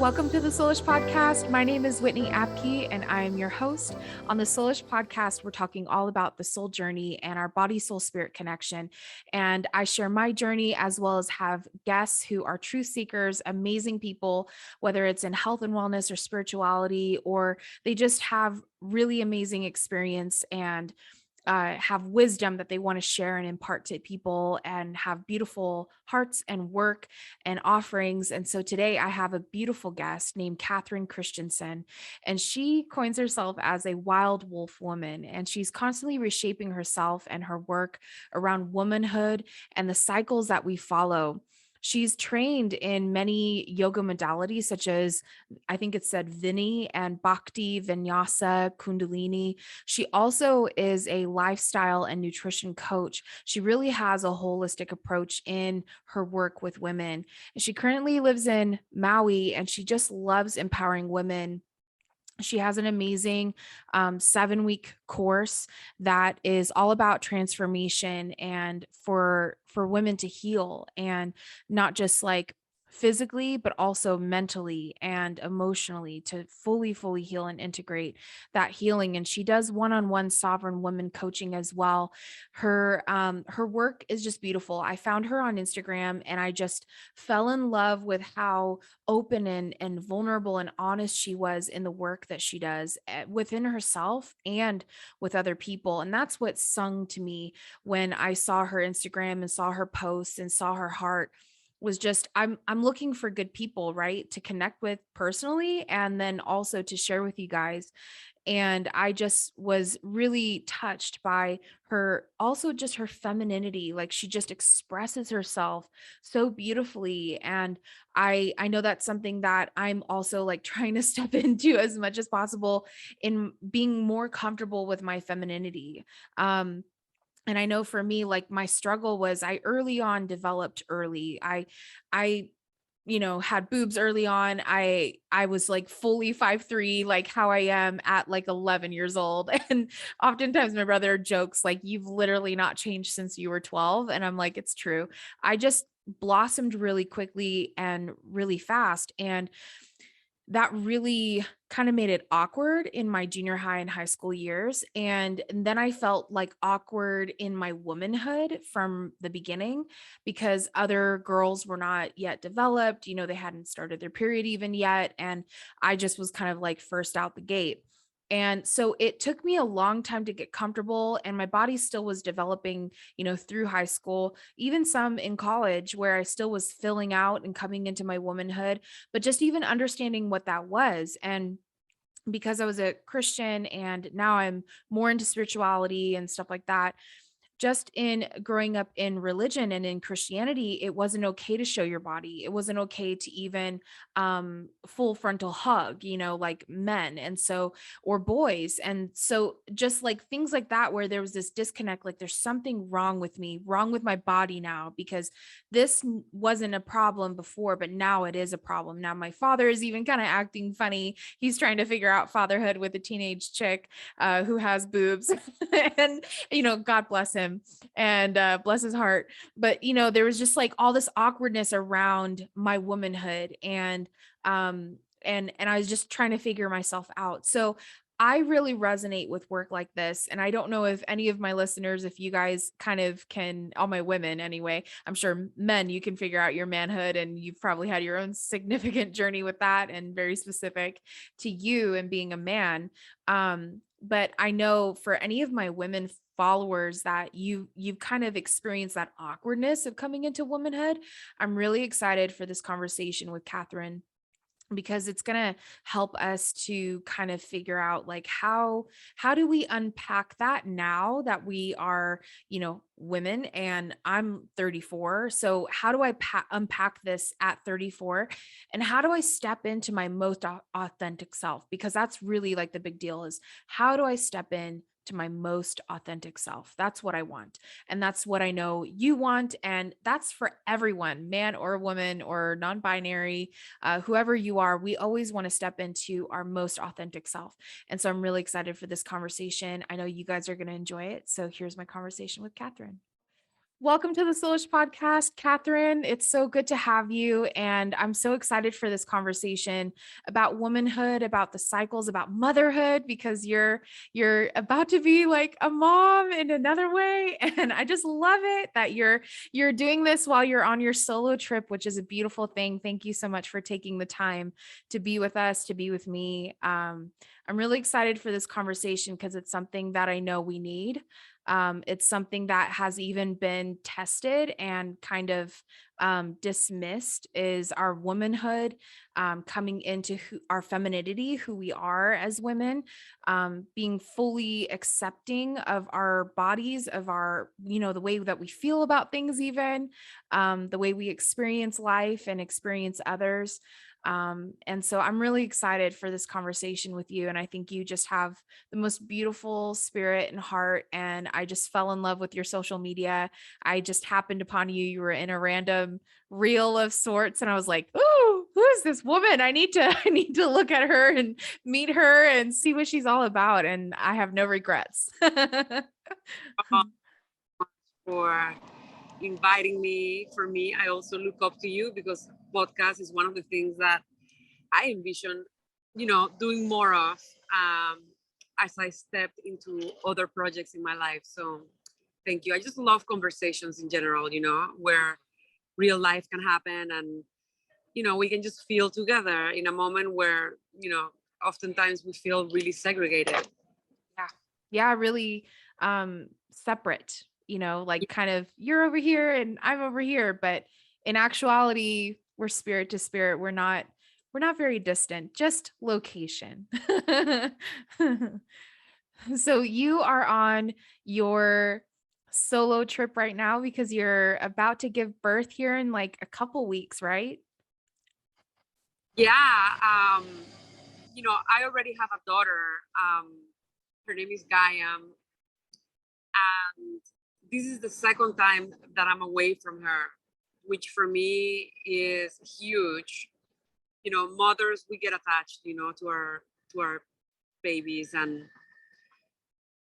Welcome to the Soulish Podcast. My name is Whitney Apke, and I am your host. On the Soulish Podcast, we're talking all about the soul journey and our body, soul, spirit connection. And I share my journey as well as have guests who are truth seekers, amazing people, whether it's in health and wellness or spirituality, or they just have really amazing experience and have wisdom that they want to share and impart to people and have beautiful hearts and work and offerings. And so today I have a beautiful guest named Katherine Christiansen, and she coins herself as a wild wolf woman. And she's constantly reshaping herself and her work around womanhood and the cycles that we follow. She's trained in many yoga modalities, such as I think it said Vini and Bhakti, Vinyasa, Kundalini. She also is a lifestyle and nutrition coach. She really has a holistic approach in her work with women. And she currently lives in Maui, and she just loves empowering women. She has an amazing 7-week course that is all about transformation and for women to heal, and not just like physically, but also mentally and emotionally, to fully heal and integrate that healing. And she does one-on-one sovereign woman coaching as well. Her work is just beautiful. I found her on Instagram and I just fell in love with how open and vulnerable and honest she was in the work that she does within herself and with other people. And that's what sung to me when I saw her Instagram and saw her posts and saw her heart. Was just I'm looking for good people, right, to connect with personally and then also to share with you guys. And I just was really touched by her, also just her femininity. Like she just expresses herself so beautifully. And I know that's something that I'm also like trying to step into as much as possible, in being more comfortable with my femininity. And I know for me, like my struggle was I early on developed early. I had boobs early on. I was like fully 5'3", like how I am at like 11 years old. And oftentimes my brother jokes like, you've literally not changed since you were 12. And I'm like, it's true. I just blossomed really quickly and really fast. And that really kind of made it awkward in my junior high and high school years. And then I felt like awkward in my womanhood from the beginning, because other girls were not yet developed, they hadn't started their period even yet. And I just was kind of like first out the gate. And so it took me a long time to get comfortable, and my body still was developing, through high school, even some in college where I still was filling out and coming into my womanhood, but just even understanding what that was. And because I was a Christian and now I'm more into spirituality and stuff like that, just in growing up in religion and in Christianity, it wasn't okay to show your body. It wasn't okay to even full frontal hug, like men. And so, or boys. And so just like things like that, where there was this disconnect, like there's something wrong with me, wrong with my body now, because this wasn't a problem before, but now it is a problem. Now my father is even kind of acting funny. He's trying to figure out fatherhood with a teenage chick who has boobs. And, God bless him and bless his heart. But, there was just like all this awkwardness around my womanhood, and I was just trying to figure myself out. So I really resonate with work like this. And I don't know if any of my listeners, if you guys kind of can, all my women anyway, I'm sure men, you can figure out your manhood, and you've probably had your own significant journey with that and very specific to you and being a man. But I know for any of my women followers that you've kind of experienced that awkwardness of coming into womanhood. I'm really excited for this conversation with Katherine, because it's going to help us to kind of figure out like how do we unpack that now that we are, women, and I'm 34. So how do I unpack this at 34, and how do I step into my most authentic self? Because that's really like the big deal, is how do I step in to my most authentic self? That's what I want. And that's what I know you want. And that's for everyone, man or woman or non-binary, whoever you are. We always want to step into our most authentic self. And so I'm really excited for this conversation. I know you guys are going to enjoy it. So here's my conversation with Katherine. Welcome to the Soulish Podcast, Katherine. It's so good to have you. And I'm so excited for this conversation about womanhood, about the cycles, about motherhood, because you're about to be like a mom in another way. And I just love it that you're doing this while you're on your solo trip, which is a beautiful thing. Thank you so much for taking the time to be with us, to be with me. I'm really excited for this conversation because it's something that I know we need. It's something that has even been tested and kind of dismissed is our womanhood, coming into our femininity, who we are as women, being fully accepting of our bodies, of our, the way that we feel about things, even the way we experience life and experience others. And so I'm really excited for this conversation with you. And I think you just have the most beautiful spirit and heart. And I just fell in love with your social media. I just happened upon you. You were in a random reel of sorts. And I was like, "Ooh, who is this woman? I need to, I need to look at her and meet her and see what she's all about." And I have no regrets. For inviting me. For me, I also look up to you because podcast is one of the things that I envision, doing more of as I stepped into other projects in my life. So thank you. I just love conversations in general, where real life can happen and, we can just feel together in a moment where, oftentimes we feel really segregated. Yeah. Yeah, really separate, like kind of you're over here and I'm over here, but in actuality, we're spirit to spirit. We're not very distant, just location. So you are on your solo trip right now because you're about to give birth here in like a couple weeks, right? Yeah. I already have a daughter. Her name is Gaia. And this is the second time that I'm away from her, which for me is huge. Mothers, we get attached, to our babies. And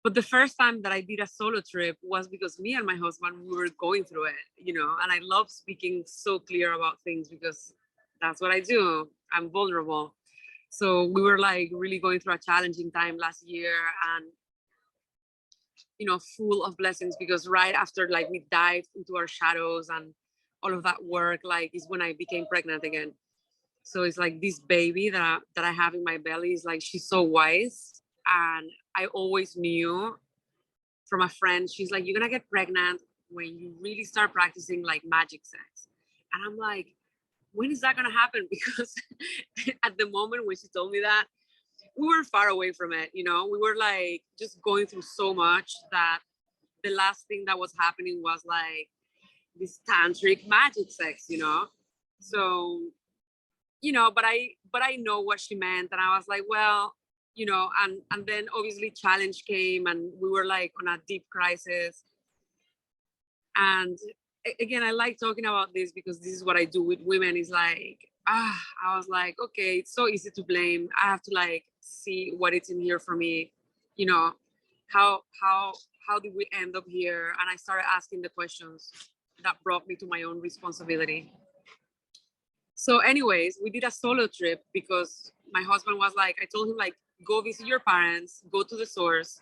but the first time that I did a solo trip was because me and my husband, we were going through it, and I love speaking so clear about things because that's what I do. I'm vulnerable. So we were like really going through a challenging time last year, and full of blessings, because right after like we dived into our shadows and all of that work, like is when I became pregnant again. So it's like this baby that I have in my belly is like, she's so wise. And I always knew from a friend, she's like, you're gonna get pregnant when you really start practicing like magic sex. And I'm like, when is that gonna happen? Because at the moment when she told me that, we were far away from it. We were like just going through so much that the last thing that was happening was like this tantric magic sex. So, but I know what she meant. And I was like, well, and then obviously challenge came and we were like on a deep crisis. And again, I like talking about this because this is what I do with women, is like, I was like, okay, it's so easy to blame. I have to like see what is in here for me. You know, how did we end up here? And I started asking the questions that brought me to my own responsibility. So, anyways, we did a solo trip because my husband was like, I told him like, go visit your parents, go to the source,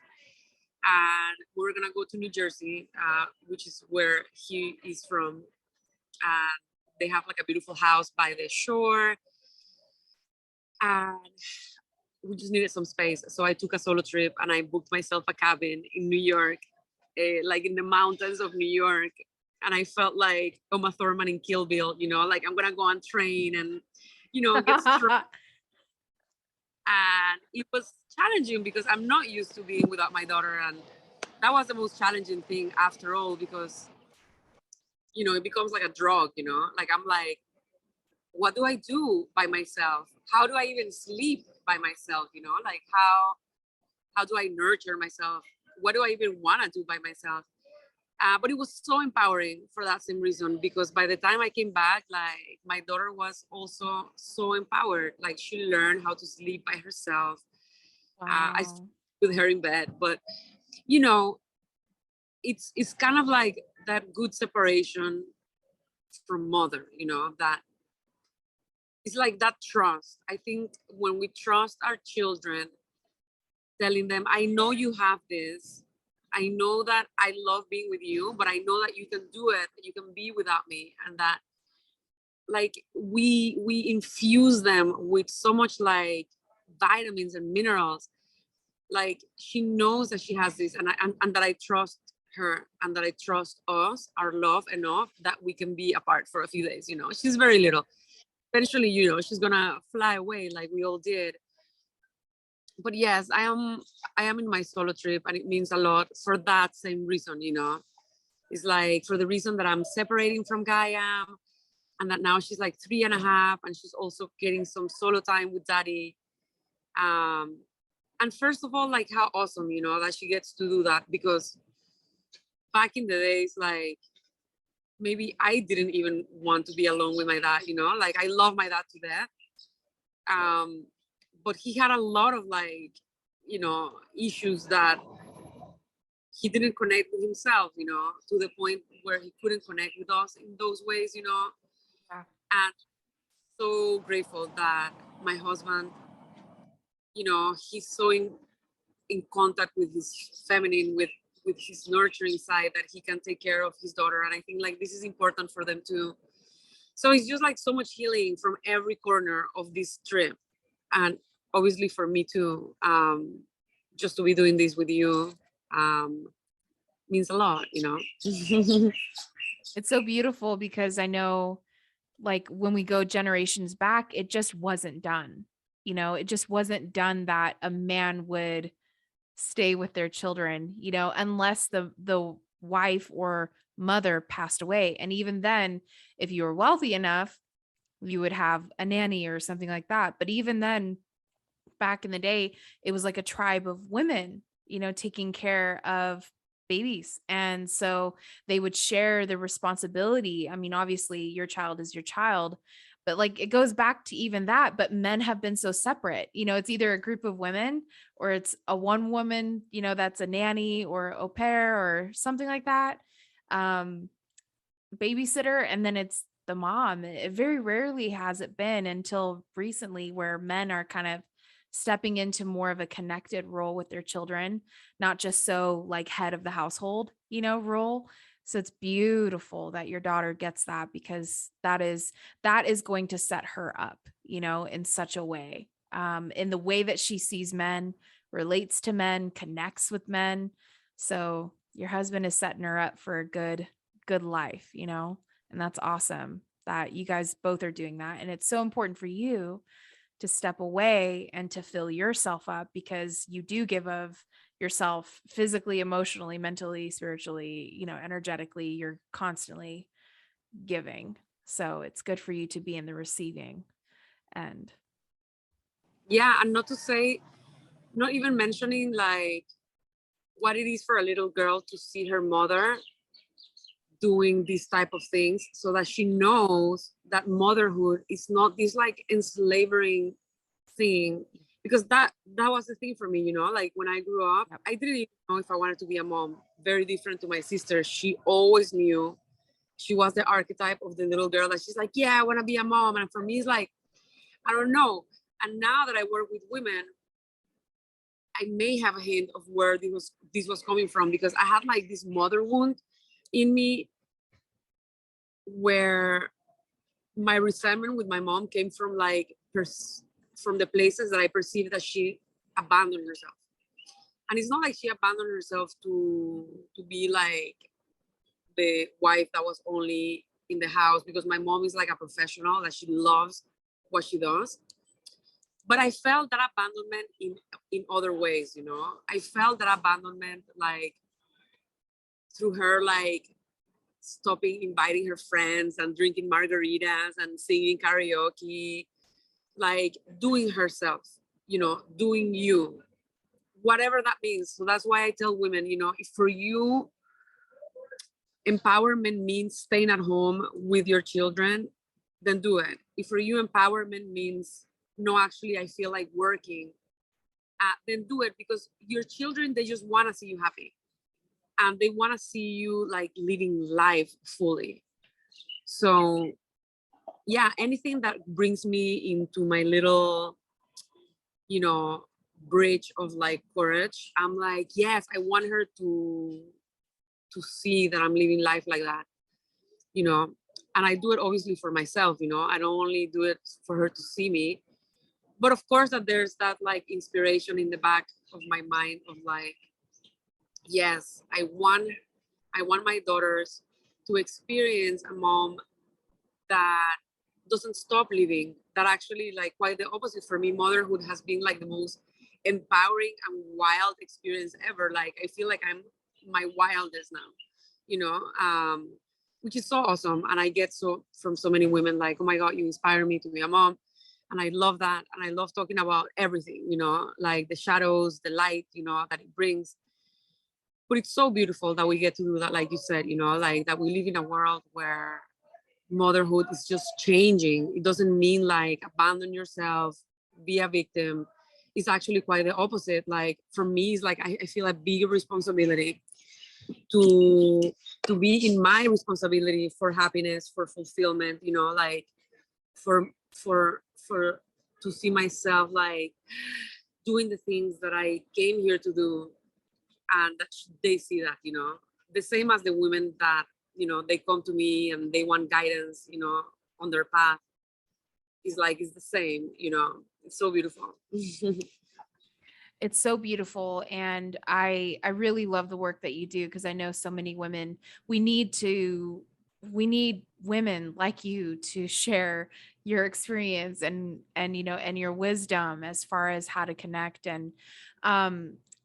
and we were gonna go to New Jersey, which is where he is from. And they have like a beautiful house by the shore, and we just needed some space. So I took a solo trip and I booked myself a cabin in New York, like in the mountains of New York. And I felt like Uma Thurman in Kill Bill, like I'm gonna go on train and, get strong. And it was challenging because I'm not used to being without my daughter, and that was the most challenging thing after all, because it becomes like a drug. Like I'm like, what do I do by myself? How do I even sleep by myself? Like how do I nurture myself? What do I even want to do by myself? But it was so empowering for that same reason, because by the time I came back, like my daughter was also so empowered. Like she learned how to sleep by herself. I slept Wow. with her in bed, but you know, it's kind of like that good separation from mother, you know, that it's like that trust. I think when we trust our children, telling them, I know you have this. I know that I love being with you, but I know that you can do it. You can be without me. And that like we infuse them with so much like vitamins and minerals. Like she knows that she has this, and that I trust her, and that I trust us, our love enough that we can be apart for a few days. You know, she's very little. Eventually, you know, she's gonna fly away like we all did. But yes, I am in my solo trip, and it means a lot for that same reason. You know, it's like for the reason that I'm separating from Gaia, and that now she's like 3.5, and she's also getting some solo time with daddy. Um, and first of all, like how awesome, you know, that she gets to do that, because back in the days, like maybe I didn't even want to be alone with my dad, you know, like I love my dad to death. But he had a lot of like, you know, issues that he didn't connect with himself, you know, to the point where he couldn't connect with us in those ways, you know. Yeah. And so grateful that my husband, you know, he's so in contact with his feminine, with his nurturing side, that he can take care of his daughter. And I think like this is important for them too. So it's just like so much healing from every corner of this trip. And obviously for me too, just to be doing this with you means a lot, you know. It's so beautiful because I know like when we go generations back, it just wasn't done. You know, it just wasn't done that a man would stay with their children, you know, unless the wife or mother passed away. And even then, if you were wealthy enough, you would have a nanny or something like that. But even then, back in the day, it was like a tribe of women, you know, taking care of babies. And so they would share the responsibility. I mean, obviously, your child is your child, but like it goes back to even that. But men have been so separate. You know, it's either a group of women or it's a one woman, you know, that's a nanny or au pair or something like that. Um, Babysitter, and then it's the mom. It very rarely has it been until recently where men are kind of stepping into more of a connected role with their children, not just so like head of the household, you know, role. So it's beautiful that your daughter gets that, because that is going to set her up, you know, in such a way, in the way that she sees men, relates to men, connects with men. So your husband is setting her up for a good life, you know, and that's awesome that you guys both are doing that. And it's so important for you to step away and to fill yourself up, because you do give of yourself physically, emotionally, mentally, spiritually, you know, energetically. You're constantly giving. So it's good for you to be in the receiving end. Yeah, and not to say, not even mentioning like what it is for a little girl to see her mother doing these type of things, so that she knows that motherhood is not this like enslaving thing. Because that was the thing for me, you know, like when I grew up, Yep. I didn't even know if I wanted to be a mom. Very different to my sister. She always knew. She was the archetype of the little girl that she's like, yeah, I want to be a mom. And for me, it's like, I don't know. And now that I work with women, I may have a hint of where this was coming from, because I had like this mother wound in me, where my resentment with my mom came from like from the places that I perceived that she abandoned herself. And it's not like she abandoned herself to be like the wife that was only in the house, because my mom is like a professional, that she loves what she does. But I felt that abandonment in other ways, you know. I felt that abandonment like through her like stopping inviting her friends and drinking margaritas and singing karaoke, like doing herself, you know, doing you, whatever that means. So that's why I tell women, you know, if for you empowerment means staying at home with your children, then do it. If for you empowerment means, no, actually, I feel like working, then do it, because your children, they just want to see you happy. and they want to see you like living life fully. So yeah, anything that brings me into my little, you know, bridge of like courage, I'm like, yes, I want her to see that I'm living life like that, you know. And I do it obviously for myself, you know. I don't only do it for her to see me, but of course that there's that like inspiration in the back of my mind of like, yes, I want my daughters to experience a mom that doesn't stop living, that actually, like, quite the opposite. For me, motherhood has been like the most empowering and wild experience ever. Like, I feel like I'm my wildest now, you know, which is so awesome. And I get so from so many women like, oh my God, you inspire me to be a mom. And I love that. And I love talking about everything, you know, like the shadows, the light, you know, that it brings. But it's so beautiful that we get to do that, like you said, you know, like that we live in a world where motherhood is just changing. It doesn't mean like abandon yourself, be a victim. It's actually quite the opposite. Like for me, it's like I feel a big responsibility to be in my responsibility for happiness, for fulfillment, you know, like for to see myself like doing the things that I came here to do, and that they see that, you know, the same as the women that, you know, they come to me and they want guidance, you know, on their path. Is like, it's the same, you know. It's so beautiful. It's so beautiful, and I really love the work that you do, because I know so many women, we need women like you to share your experience and you know, and your wisdom as far as how to connect. And I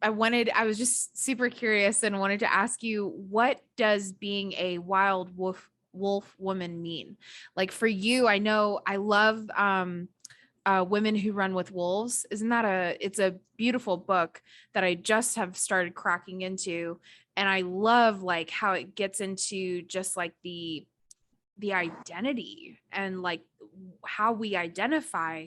was just super curious and wanted to ask you, what does being a wild wolf woman mean? Like for you, I know I love Women Who Run with Wolves. Isn't that it's a beautiful book that I just have started cracking into. And I love like how it gets into just like the identity and like how we identify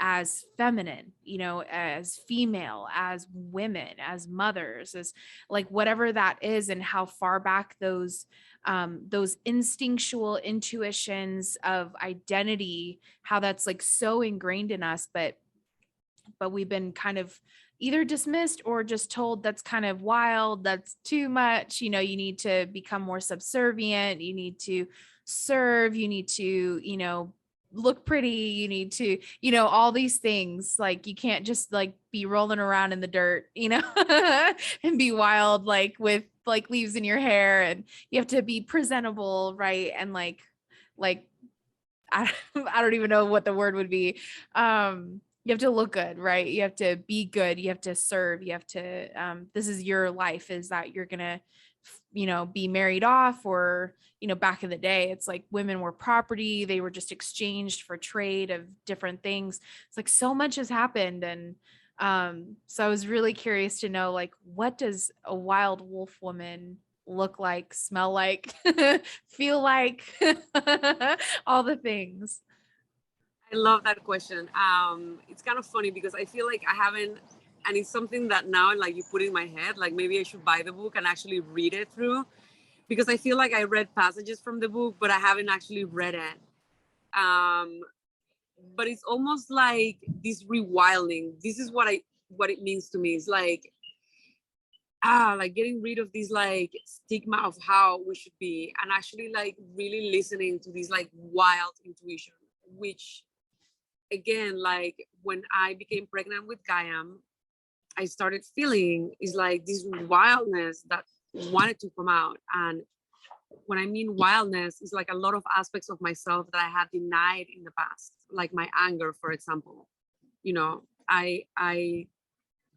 as feminine, you know, as female, as women, as mothers, as like whatever that is, and how far back those instinctual intuitions of identity, how that's like so ingrained in us, but we've been kind of either dismissed or just told that's kind of wild, that's too much, you know, you need to become more subservient, you need to serve, you need to, you know, look pretty, you need to, you know, all these things. Like you can't just like be rolling around in the dirt, you know, and be wild, like with like leaves in your hair, and you have to be presentable, right? And like I, I don't even know what the word would be. You have to look good, right? You have to be good. You have to serve. You have to, this is your life, is that you're going to, you know, be married off, or, you know, back in the day, it's like women were property. They were just exchanged for trade of different things. It's like so much has happened. And so I was really curious to know, like, what does a wild wolf woman look like, smell like, feel like, all the things. I love that question. It's kind of funny because I feel like I haven't, and it's something that now like you put in my head, like maybe I should buy the book and actually read it through, because I feel like I read passages from the book, but I haven't actually read it. But it's almost like this rewilding. This is what it means to me. It's like getting rid of this like stigma of how we should be, and actually like really listening to this like wild intuition, which again, like when I became pregnant with Gaiam, I started feeling is like this wildness that wanted to come out. And when I mean wildness, it's like a lot of aspects of myself that I had denied in the past, like my anger, for example. You know, I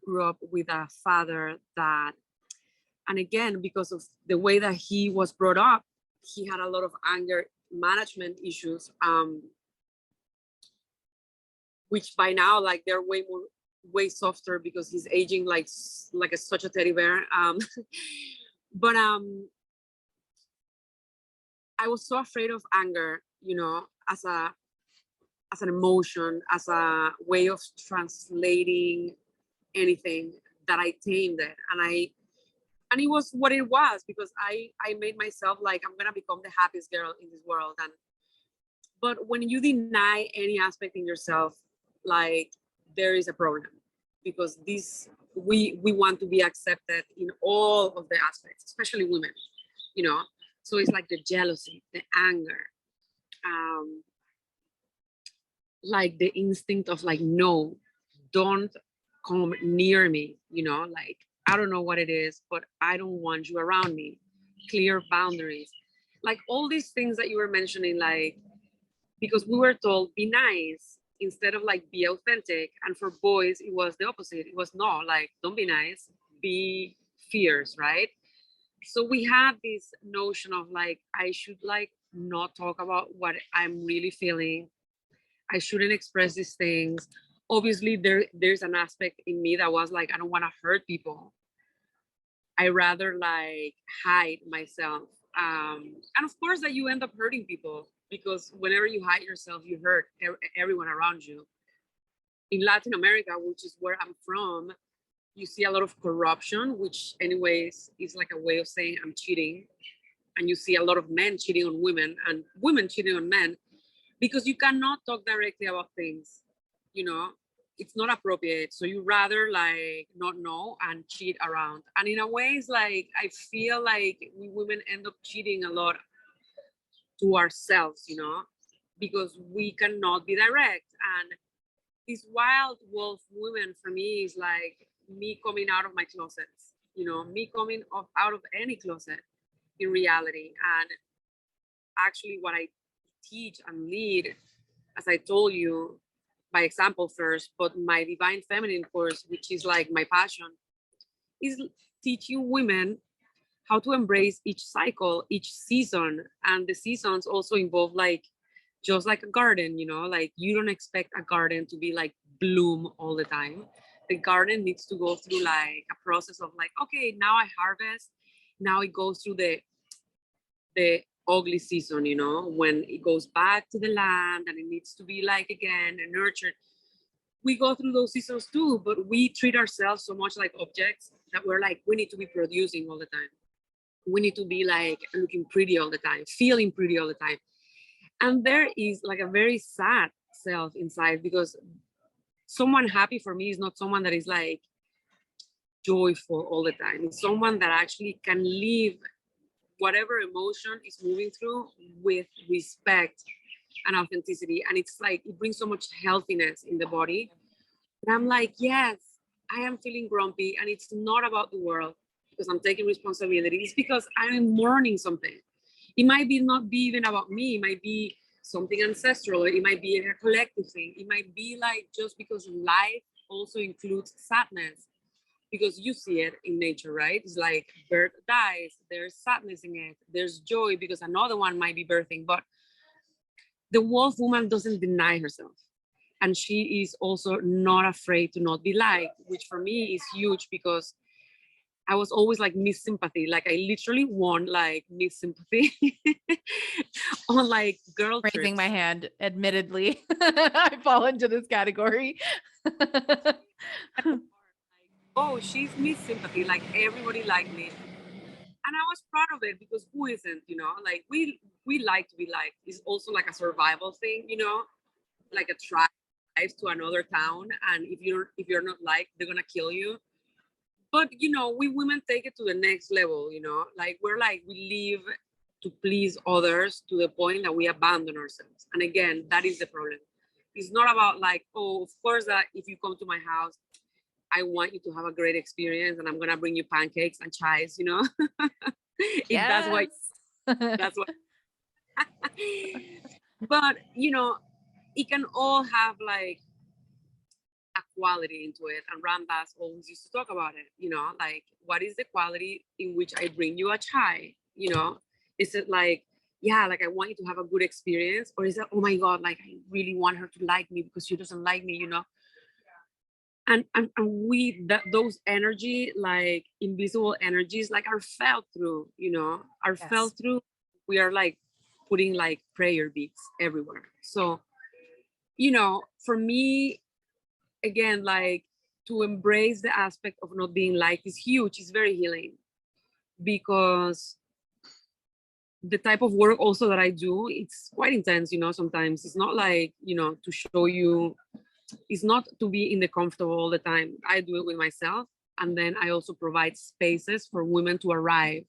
grew up with a father that, and again, because of the way that he was brought up, he had a lot of anger management issues, which by now, like they're way softer because he's aging like such a teddy bear. But I was so afraid of anger, you know, as an emotion, as a way of translating anything, that I tamed it. And And it was what it was, because I made myself like, I'm gonna become the happiest girl in this world. And but when you deny any aspect in yourself, like, there is a problem, because this, we want to be accepted in all of the aspects, especially women, you know. So it's like the jealousy, the anger, um like the instinct of like, no, don't come near me, you know, like, I don't know what it is, but I don't want you around me. Clear boundaries, like all these things that you were mentioning, like, because we were told be nice instead of like be authentic. And for boys it was the opposite. It was, no, like, don't be nice, be fierce, right? So we have this notion of like, I should like not talk about what I'm really feeling. I shouldn't express these things. Obviously there's an aspect in me that was like, I don't want to hurt people. I rather like hide myself. And of course that you end up hurting people, because whenever you hide yourself, you hurt everyone around you. In Latin America, which is where I'm from, you see a lot of corruption, which anyways is like a way of saying I'm cheating. And you see a lot of men cheating on women and women cheating on men, because you cannot talk directly about things, you know, it's not appropriate. So you rather like not know and cheat around. And in a way, it's like, I feel like we women end up cheating a lot to ourselves, you know, because we cannot be direct. And this wild wolf women for me is like me coming out of my closets, you know, me coming out of any closet in reality. And actually what I teach and lead, as I told you, by example first, but my divine feminine course, which is like my passion, is teaching women how to embrace each cycle, each season. And the seasons also involve like, just like a garden, you know, like you don't expect a garden to be like bloom all the time. The garden needs to go through like a process of like, okay, now I harvest. Now it goes through the ugly season, you know, when it goes back to the land and it needs to be like again and nurtured. We go through those seasons too, but we treat ourselves so much like objects that we're like, we need to be producing all the time. We need to be like looking pretty all the time, feeling pretty all the time. And there is like a very sad self inside, because someone happy for me is not someone that is like joyful all the time. It's someone that actually can live whatever emotion is moving through with respect and authenticity. And it's like, it brings so much healthiness in the body. And I'm like, yes, I am feeling grumpy. And it's not about the world because I'm taking responsibility. It's because I'm mourning something. It might be not be even about me. It might be something ancestral. It might be a collective thing. It might be like, just because life also includes sadness, because you see it in nature, right? It's like birth dies, there's sadness in it, there's joy because another one might be birthing. But the wolf woman doesn't deny herself. And she is also not afraid to not be liked, which for me is huge, because I was always like Miss Sympathy. Like I literally won like Miss Sympathy on like girl Raising trips. my hand, admittedly, I fall into this category. Oh, she's Miss Sympathy. Like everybody liked me. And I was proud of it, because who isn't, you know, like we like to be liked. It's also like a survival thing, you know, like a tribe to another town. And if you're not liked, they're gonna kill you. But you know, we women take it to the next level, you know, like we're like, we live to please others to the point that we abandon ourselves. And again, that is the problem. It's not about like, oh, of course that if you come to my house, I want you to have a great experience and I'm gonna bring you pancakes and chives, you know. If that's what Yes. that's what but you know, it can all have like a quality into it. And Ramdas always used to talk about it, you know, like what is the quality in which I bring you a chai, you know? Is it like, yeah, like I want you to have a good experience, or is it, oh my god, like I really want her to like me because she doesn't like me, you know? And we, that those energy, like invisible energies, like are felt through, you know, are Yes. felt through. We are like putting like prayer beads everywhere. So you know, for me, again, like to embrace the aspect of not being liked is huge. It's very healing. because the type of work also that I do, it's quite intense, you know, sometimes. It's not like, you know, to show you, it's not to be in the comfortable all the time. I do it with myself. And then I also provide spaces for women to arrive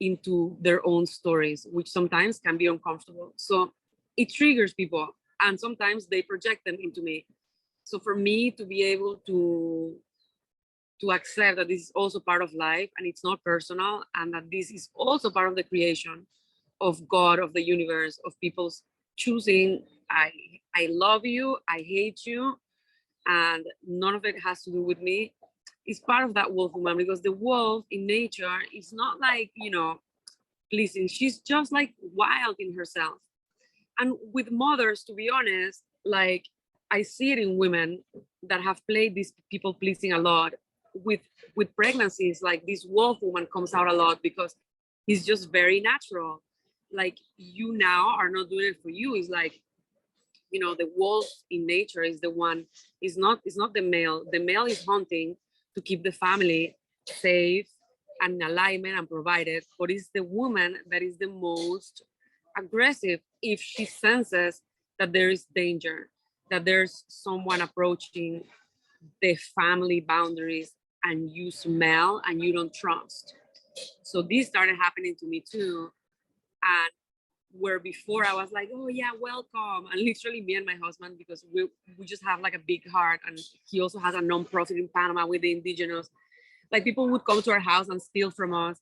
into their own stories, which sometimes can be uncomfortable. So it triggers people, and sometimes they project them into me. So for me to be able to accept that this is also part of life and it's not personal, and that this is also part of the creation of God, of the universe, of people's choosing, I love you, I hate you, and none of it has to do with me, is part of that wolf woman. Because the wolf in nature is not like, you know, pleasing. She's just like wild in herself. And with mothers, to be honest, like, I see it in women that have played this people pleasing a lot. With pregnancies, like, this wolf woman comes out a lot because it's just very natural. Like, you now are not doing it for you. It's like, you know, the wolf in nature is the one, is not the male. The male is hunting to keep the family safe and in alignment and provided, but it's the woman that is the most aggressive if she senses that there is danger, that there's someone approaching the family boundaries, and you smell and you don't trust. So this started happening to me too. And where before I was like, oh yeah, welcome. And literally me and my husband, because we just have like a big heart, and he also has a non-profit in Panama with the indigenous. Like, people would come to our house and steal from us.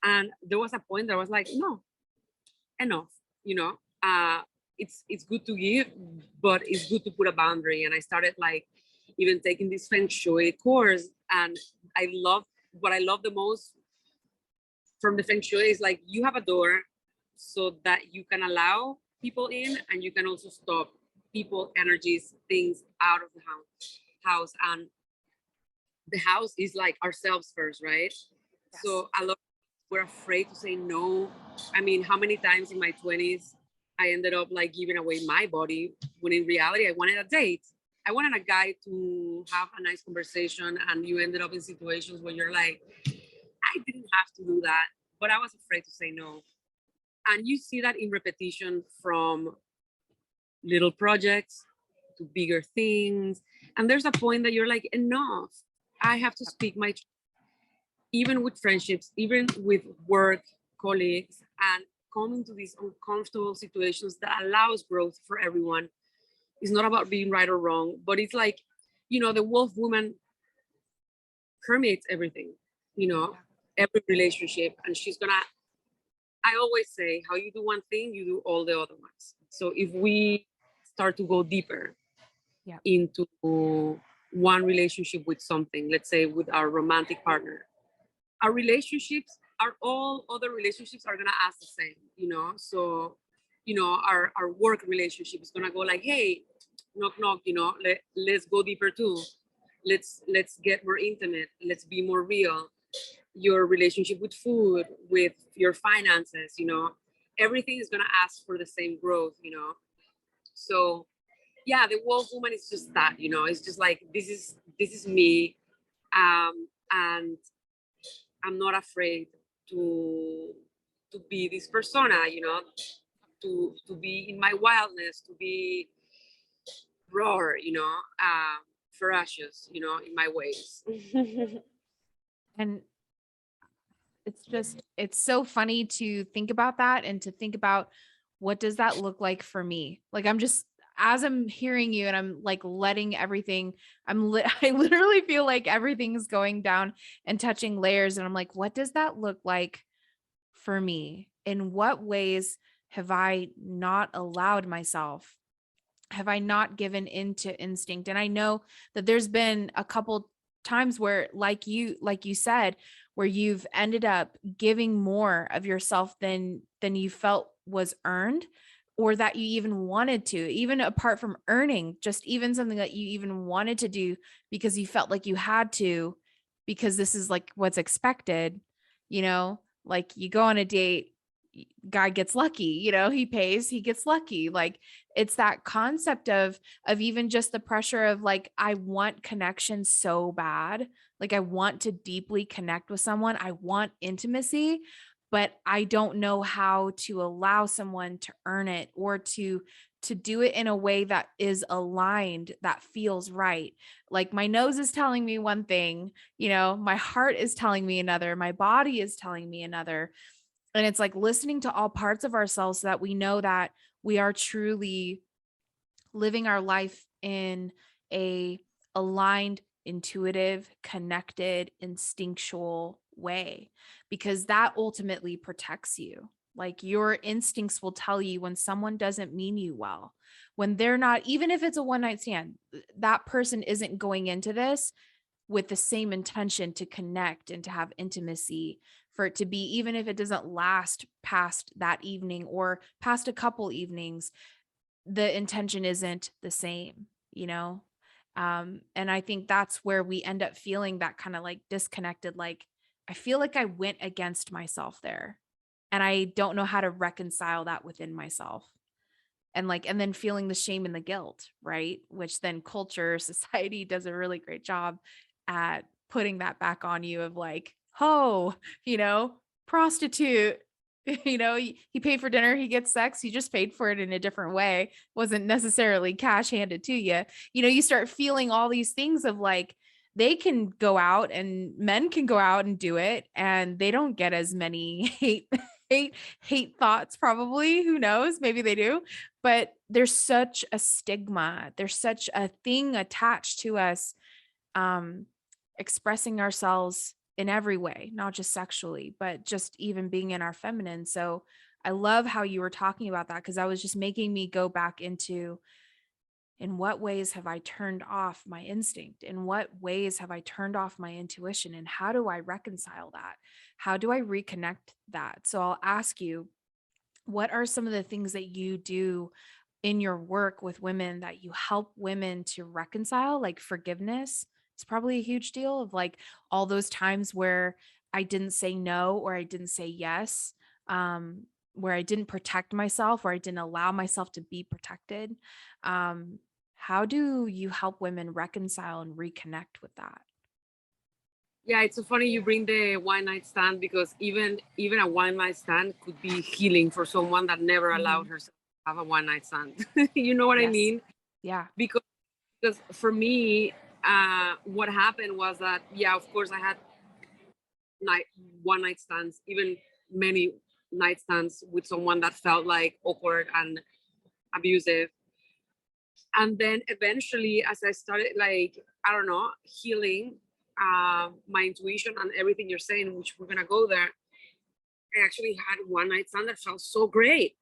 And there was a point that I was like, no, enough, you know. It's good to give, but it's good to put a boundary. And I started like even taking this feng shui course. And what I love the most from the feng shui is, like, you have a door so that you can allow people in, and you can also stop people, energies, things out of the house. And the house is like ourselves first, right? Yes. So a lot we're afraid to say no. I mean, how many times in my 20s I ended up like giving away my body, when in reality I wanted a date. I wanted a guy to have a nice conversation, and you ended up in situations where you're like, I didn't have to do that, but I was afraid to say no. And you see that in repetition, from little projects to bigger things. And there's a point that you're like, enough. I have to speak my truth, even with friendships, even with work colleagues, and coming to these uncomfortable situations that allows growth for everyone. It's not about being right or wrong, but it's like, you know, the wolf woman permeates everything, you know, every relationship. And she's gonna, I always say, how you do one thing, you do all the other ones. So if we start to go deeper Yeah. into one relationship with something, let's say with our romantic partner, our relationships, our all other relationships are gonna ask the same, you know. So, you know, our work relationship is gonna go like, hey, knock knock, you know, let's go deeper too. Let's get more intimate. Let's be more real. Your relationship with food, with your finances, you know, everything is gonna ask for the same growth, you know. So yeah, the wolf woman is just that, you know, it's just like, this is me. And I'm not afraid to to be this persona, you know, to be in my wildness, to be raw, you know, ferocious, you know, in my ways. And it's so funny to think about that, and to think about, what does that look like for me? Like, I'm just, as I'm hearing you and I'm like letting everything, I literally feel like everything's going down and touching layers. And I'm like, what does that look like for me? In what ways have I not allowed myself? Have I not given into instinct? And I know that there's been a couple times where, like you said, where you've ended up giving more of yourself than you felt was earned, or that you even wanted to, even apart from earning, just even something that you even wanted to do because you felt like you had to, because this is like what's expected, you know, like you go on a date, guy gets lucky, you know, he pays, he gets lucky. Like, it's that concept of even just the pressure of like, I want connection so bad Like I want to deeply connect with someone. I want intimacy, but I don't know how to allow someone to earn it or to do it in a way that is aligned, that feels right. Like my nose is telling me one thing, my heart is telling me another, my body is telling me another. And it's like listening to all parts of ourselves so that we know that we are truly living our life in a aligned, intuitive, connected, instinctual way, because that ultimately protects you. Like your instincts will tell you when someone doesn't mean you well, when they're not, even if it's a one night stand, that person isn't going into this with the same intention to connect and to have intimacy, for it to be, even if it doesn't last past that evening or past a couple evenings, the intention isn't the same. And I think that's where we end up feeling that kind of like disconnected, like I feel like I went against myself there, and I don't know how to reconcile that within myself. And then feeling the shame and the guilt, right? Which then culture, society does a really great job at putting that back on you of like, oh, prostitute, he paid for dinner, he gets sex, he just paid for it in a different way, wasn't necessarily cash handed to you. You start feeling all these things of like, they can go out and men can go out and do it and they don't get as many hate thoughts, probably, who knows, maybe they do, but there's such a stigma, there's such a thing attached to us, um expressing ourselves in every way, not just sexually, but just even being in our feminine. So I love how you were talking about that, because that was just making me go back into, in what ways have I turned off my instinct? In what ways have I turned off my intuition? And how do I reconcile that? How do I reconnect that? So I'll ask you, what are some of the things that you do in your work with women that you help women to reconcile? Like forgiveness, it's probably a huge deal, of like all those times where I didn't say no or I didn't say yes, where I didn't protect myself or I didn't allow myself to be protected. Um, how do you help women reconcile and reconnect with that? Yeah, it's so funny you bring the one night stand, because even a one night stand could be healing for someone that never allowed Mhm. herself to have a one night stand. You know what I Yes. mean? Yeah. Because for me, what happened was that, yeah, of course I had night one night stands, even many night stands with someone that felt like awkward and abusive. And then eventually, as I started, like, I don't know, healing my intuition and everything you're saying, which we're gonna go there, I actually had one night stand that felt so great.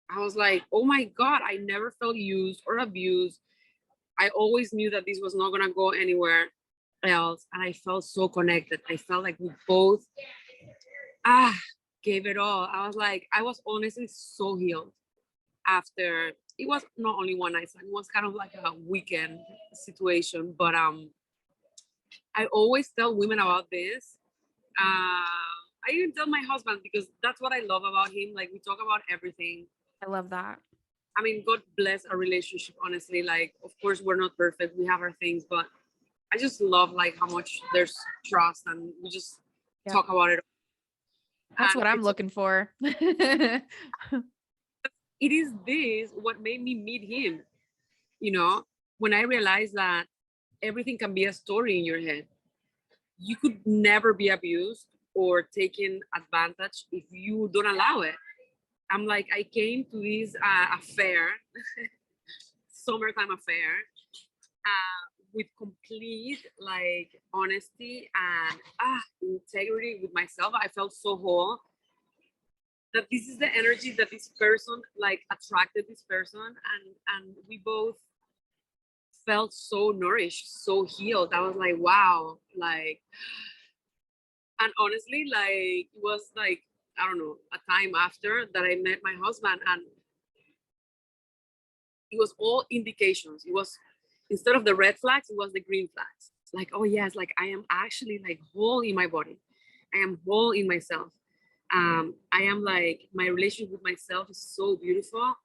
I was like, oh my God, I never felt used or abused. I always knew that this was not gonna go anywhere else. And I felt so connected. I felt like we both ah gave it all. I was like, I was honestly so healed after. It was not only one night stand, it was kind of like a weekend situation. But I always tell women about this. I even tell my husband, because that's what I love about him. Like, we talk about everything. I love that. I mean, God bless our relationship, honestly. Like, of course, we're not perfect. We have our things, but I just love like how much there's trust and we just Yep. talk about it. That's And what I'm looking for. it is this what made me meet him, you know, when I realized that everything can be a story in your head. You could never be abused or taken advantage if you don't allow it. I'm like, I came to this affair, summertime affair, with complete like honesty and integrity with myself. I felt so whole that this is the energy that this person like attracted this person, and we both felt so nourished, so healed. I was like, wow, like, and honestly, like, it was like, I don't know, a time after that I met my husband, and it was all indications. It was, instead of the red flags, it was the green flags. Like, oh yes, like I am actually like whole in my body. I am whole in myself. I am like, my relationship with myself is so beautiful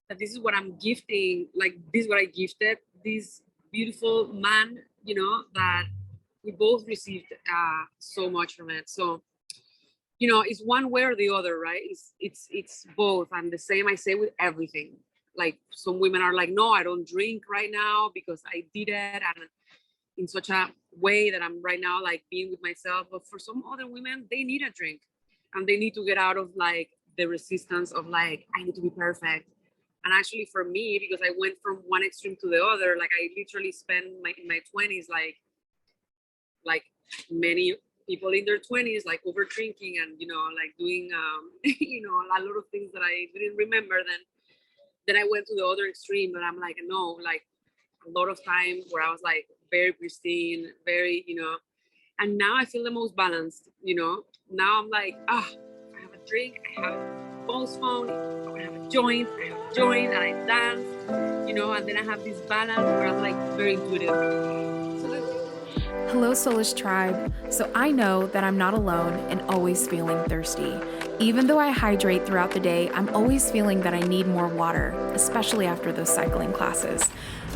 that this is what I'm gifting. Like, this is what I gifted this beautiful man, you know, that we both received so much from it. So, you know, it's one way or the other, right? It's both. And the same I say with everything. Like some women are like, no, I don't drink right now because I did it and in such a way that I'm right now like being with myself. But for some other women, they need a drink and they need to get out of like the resistance of like, I need to be perfect. And actually for me, because I went from one extreme to the other, like I literally spent in my 20s like many people in their 20s, like over drinking and, you know, like doing, you know, a lot of things that I didn't remember. Then I went to the other extreme, but I'm like, no, like a lot of time where I was like very pristine, very, you know, and now I feel the most balanced, you know. Now I'm like, I have a drink, I have a phone, I have a joint, and I dance, you know, and then I have this balance where I'm like very intuitive. Hello, Soulish Tribe. So I know that I'm not alone and always feeling thirsty. Even though I hydrate throughout the day, I'm always feeling that I need more water, especially after those cycling classes.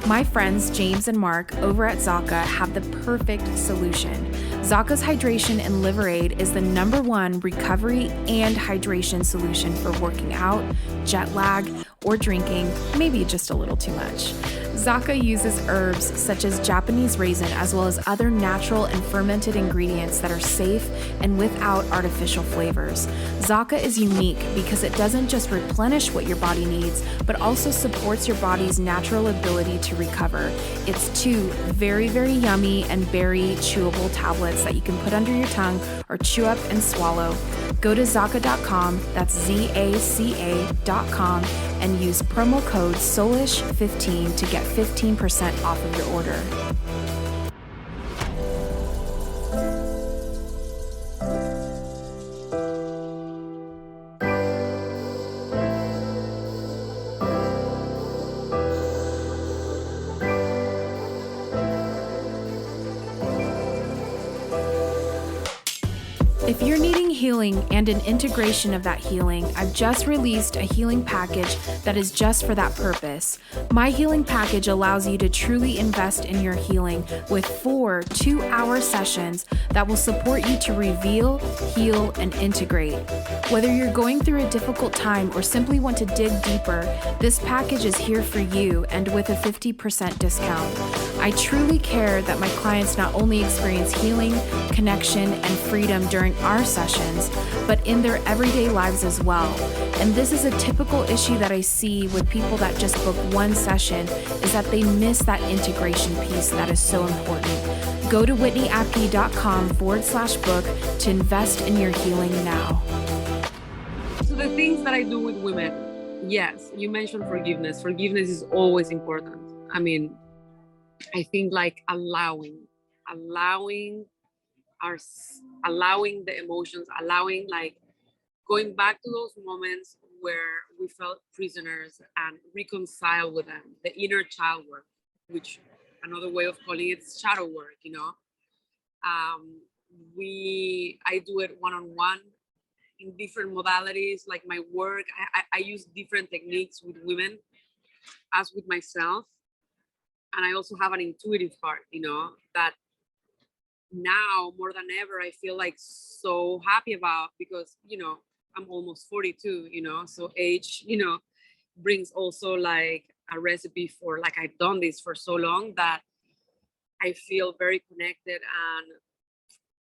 My friends James and Mark over at Zaka have the perfect solution. Zaka's Hydration and Liberate is the #1 recovery and hydration solution for working out, jet lag, or drinking, maybe just a little too much. Zaka uses herbs such as Japanese raisin as well as other natural and fermented ingredients that are safe and without artificial flavors. Zaka is unique because it doesn't just replenish what your body needs, but also supports your body's natural ability to recover. It's 2 very, very yummy and berry chewable tablets that you can put under your tongue or chew up and swallow. Go to Zaka.com, that's ZACA.com, and use promo code SOULISH15 to get 15% off of your order. If you're needing healing and an integration of that healing, I've just released a healing package that is just for that purpose. My healing package allows you to truly invest in your healing with 4 2-hour sessions that will support you to reveal, heal, and integrate. Whether you're going through a difficult time or simply want to dig deeper, this package is here for you and with a 50% discount. I truly care that my clients not only experience healing, connection, and freedom during our sessions, but in their everyday lives as well. And this is a typical issue that I see with people that just book one session, is that they miss that integration piece that is so important. Go to whitneyapke.com/book to invest in your healing now. So the things that I do with women, yes, you mentioned forgiveness. Forgiveness is always important. I mean, I think like allowing the emotions, allowing like going back to those moments where we felt prisoners and reconcile with them, the inner child work, which another way of calling it is shadow work, you know. I do it one-on-one in different modalities. Like my work, I use different techniques with women as with myself. And I also have an intuitive part, you know, that now more than ever I feel like so happy about, because, you know, I'm almost 42, you know, so age, you know, brings also like a recipe for, like, I've done this for so long that I feel very connected, and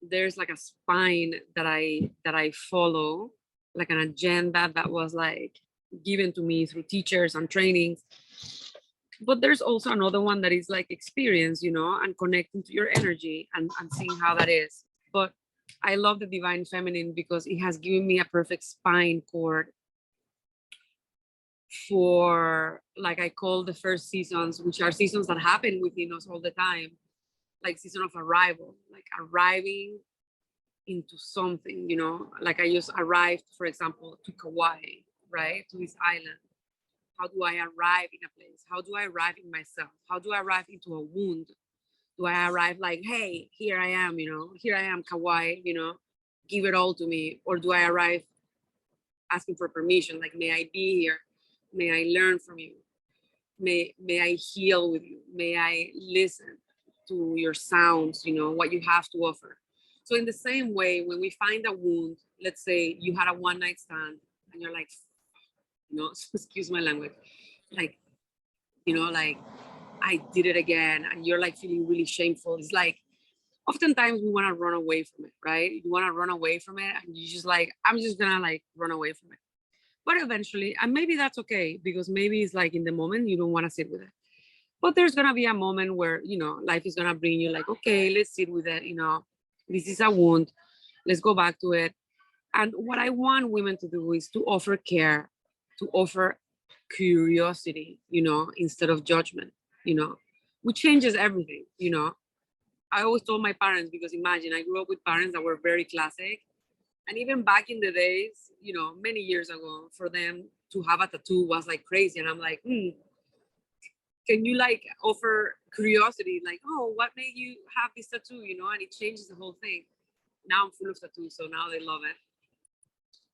there's like a spine that I follow, like an agenda that was like given to me through teachers and trainings. But there's also another one that is like experience, you know, and connecting to your energy and seeing how that is. But I love the divine feminine because it has given me a perfect spine cord for, like, I call the first seasons, which are seasons that happen within us all the time, like season of arrival, like arriving into something, you know, like I just arrived, for example, to Kauai, right, to this island. How do I arrive in a place? How do I arrive in myself? How do I arrive into a wound? Do I arrive like, hey, here I am, you know, here I am, Kauai, you know, give it all to me? Or do I arrive asking for permission, like, may I be here? May I learn from you? May I heal with you? May I listen? to your sounds, you know, what you have to offer. So in the same way, when we find a wound, let's say you had a one night stand and you're like, you know, excuse my language, like, you know, like I did it again, and you're like feeling really shameful. It's like, oftentimes we want to run away from it, right? You want to run away from it, and you just like, I'm just gonna like run away from it. But eventually, and maybe that's okay, because maybe it's like in the moment you don't want to sit with it. But there's gonna be a moment where, you know, life is gonna bring you like, okay, let's sit with it, you know, this is a wound, let's go back to it. And what I want women to do is to offer care, to offer curiosity, you know, instead of judgment, you know, which changes everything, you know. I always told my parents, because imagine, I grew up with parents that were very classic. And even back in the days, you know, many years ago, for them to have a tattoo was like crazy. And I'm like, can you like offer curiosity? Like, oh, what made you have this tattoo? You know, and it changes the whole thing. Now I'm full of tattoos, so now they love it.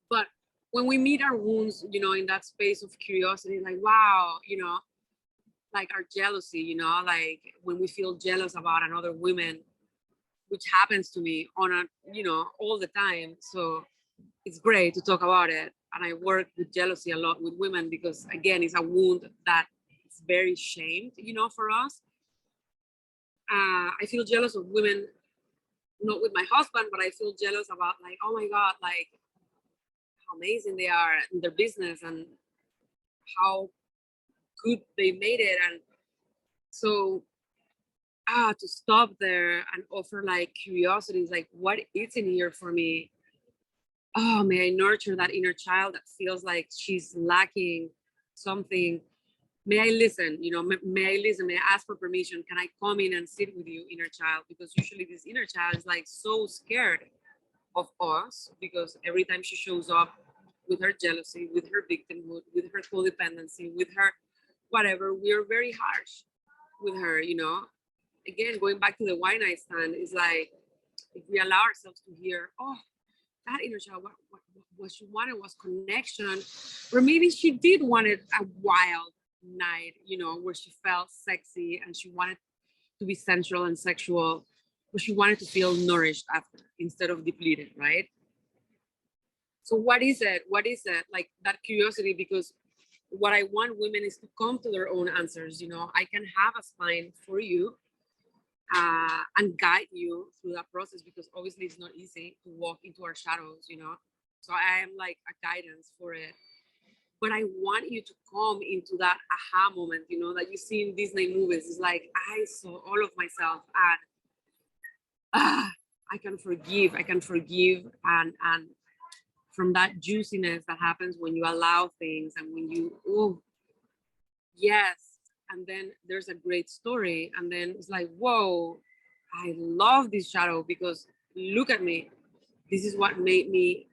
But when we meet our wounds, you know, in that space of curiosity, like, wow, you know, like our jealousy, you know, like when we feel jealous about another woman, which happens to me on a, you know, all the time. So it's great to talk about it. And I work with jealousy a lot with women, because again, it's a wound that is very shamed, you know, for us. I feel jealous of women, not with my husband, but I feel jealous about like, oh my God, like how amazing they are in their business and how good they made it. And so to stop there and offer like curiosities, like what is in here for me. Oh, may I nurture that inner child that feels like she's lacking something. May I listen, you know, may I listen, may I ask for permission? Can I come in and sit with you, inner child? Because usually this inner child is like so scared of us, because every time she shows up with her jealousy, with her victimhood, with her codependency, with her whatever, we are very harsh with her, you know. Again, going back to the wine night stand, is like, if we allow ourselves to hear, oh, that inner child, what she wanted was connection, or maybe she did wanted a wild night, you know, where she felt sexy and she wanted to be sensual and sexual, but she wanted to feel nourished after instead of depleted, right? So what is it? What is it? Like that curiosity, because what I want women is to come to their own answers. You know, I can have a spine for you and guide you through that process, because obviously it's not easy to walk into our shadows, you know. So I am like a guidance for it. But I want you to come into that aha moment, you know, that you see in Disney movies. It's like I saw all of myself, and I can forgive, and from that juiciness that happens when you allow things, and when you, oh yes, and then there's a great story, and then it's like, whoa, I love this shadow, because look at me, this is what made me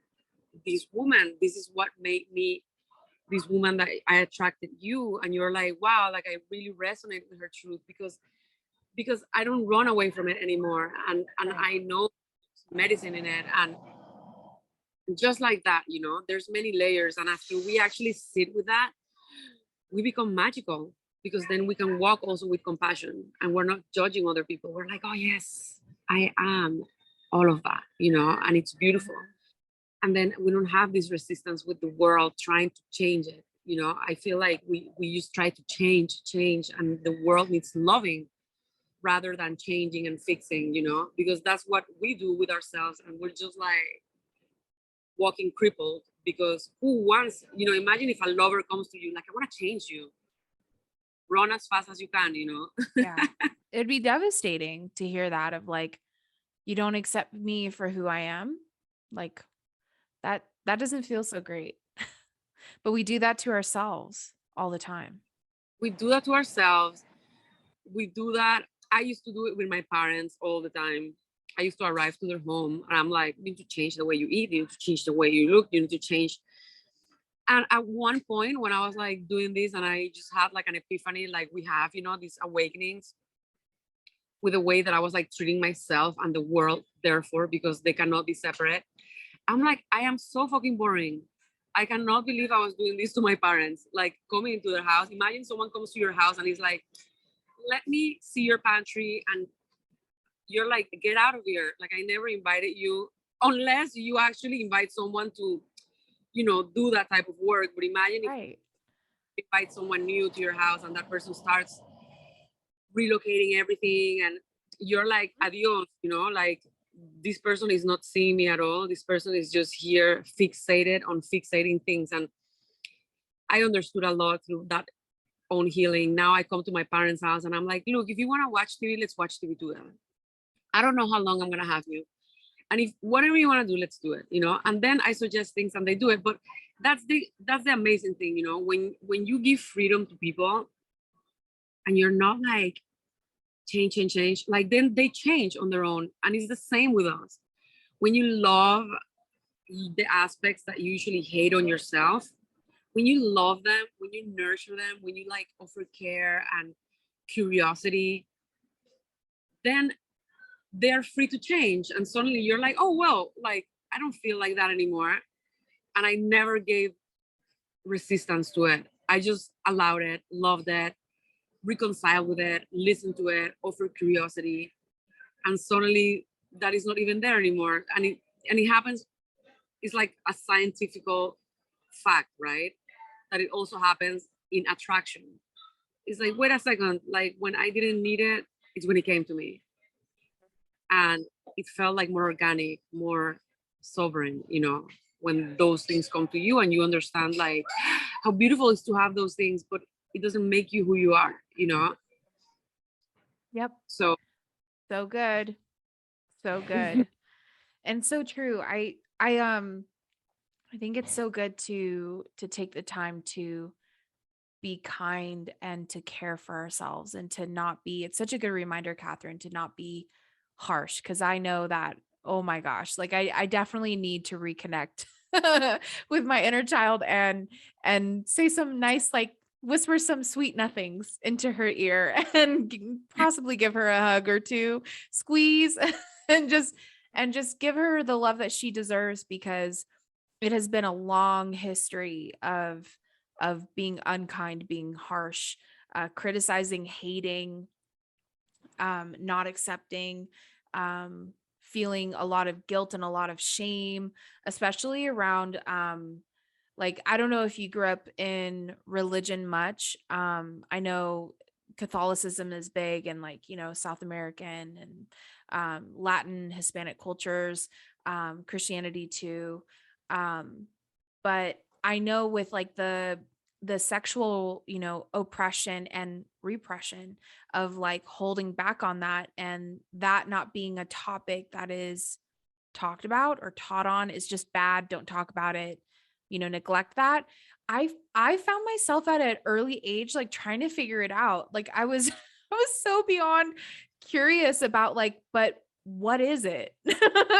this woman, this is what made me this woman that I attracted you. And you're like, wow, like I really resonate with her truth, because I don't run away from it anymore, and I know medicine in it. And just like that, you know, there's many layers, and after we actually sit with that, we become magical, because then we can walk also with compassion, and we're not judging other people. We're like, oh yes, I am all of that, you know, and it's beautiful. And then we don't have this resistance with the world trying to change it, you know. I feel like we just try to change, and the world needs loving rather than changing and fixing, you know, because that's what we do with ourselves, and we're just like walking crippled, because who wants, you know, imagine if a lover comes to you like, I want to change you, run as fast as you can, you know. Yeah. It'd be devastating to hear that, of like, you don't accept me for who I am. Like that doesn't feel so great. But we do that to ourselves all the time. We do that to ourselves. We do that. I used to do it with my parents all the time. I used to arrive to their home, and I'm like, you need to change the way you eat, you need to change the way you look, you need to change. And at one point when I was like doing this, and I just had like an epiphany, like we have, you know, these awakenings with the way that I was like treating myself and the world, therefore, because they cannot be separate. I'm like, I am so fucking boring. I cannot believe I was doing this to my parents, like coming into their house. Imagine someone comes to your house and is like, let me see your pantry and you're like, get out of here. Like, I never invited you, unless you actually invite someone to, you know, do that type of work. But imagine if Right. you invite someone new to your house and that person starts relocating everything, and you're like, adios, you know, like, this person is not seeing me at all. This person is just here fixated on fixating things. And I understood a lot through that own healing. Now I come to my parents' house and I'm like, look, if you want to watch TV, let's watch TV together. I don't know how long I'm going to have you. And if whatever you want to do, let's do it, you know. And then I suggest things and they do it. But that's the amazing thing, you know, when you give freedom to people and you're not like, change, like, then they change on their own. And it's the same with us. When you love the aspects that you usually hate on yourself, when you love them, when you nurture them, when you like offer care and curiosity, then they're free to change. And suddenly you're like, oh, well, like, I don't feel like that anymore. And I never gave resistance to it. I just allowed it, loved it, reconciled with it, listened to it, offered curiosity. And suddenly that is not even there anymore. And it happens, it's like a scientific fact, right? That it also happens in attraction. It's like, wait a second, like, when I didn't need it, it's when it came to me. And it felt like more organic, more sovereign, you know, when those things come to you and you understand like how beautiful it is to have those things, but it doesn't make you who you are, you know? Yep. So good. So good. And so true. I think it's so good to take the time to be kind and to care for ourselves and to not be, it's such a good reminder, Katherine, to not be harsh. Cause I know that, oh my gosh, like I definitely need to reconnect with my inner child and say some nice, like whisper some sweet nothings into her ear and possibly give her a hug or two, squeeze and just give her the love that she deserves, because it has been a long history of being unkind, being harsh, criticizing, hating, not accepting, feeling a lot of guilt and a lot of shame, especially around, like, I don't know if you grew up in religion much. I know Catholicism is big in, like, you know, South American and Latin, Hispanic cultures, Christianity too. But I know with like the sexual, you know, oppression and repression of like holding back on that, and that not being a topic that is talked about or taught on is just bad. Don't talk about it, you know, neglect that. I found myself at an early age, like trying to figure it out. Like I was, I was so beyond curious about like, but what is it?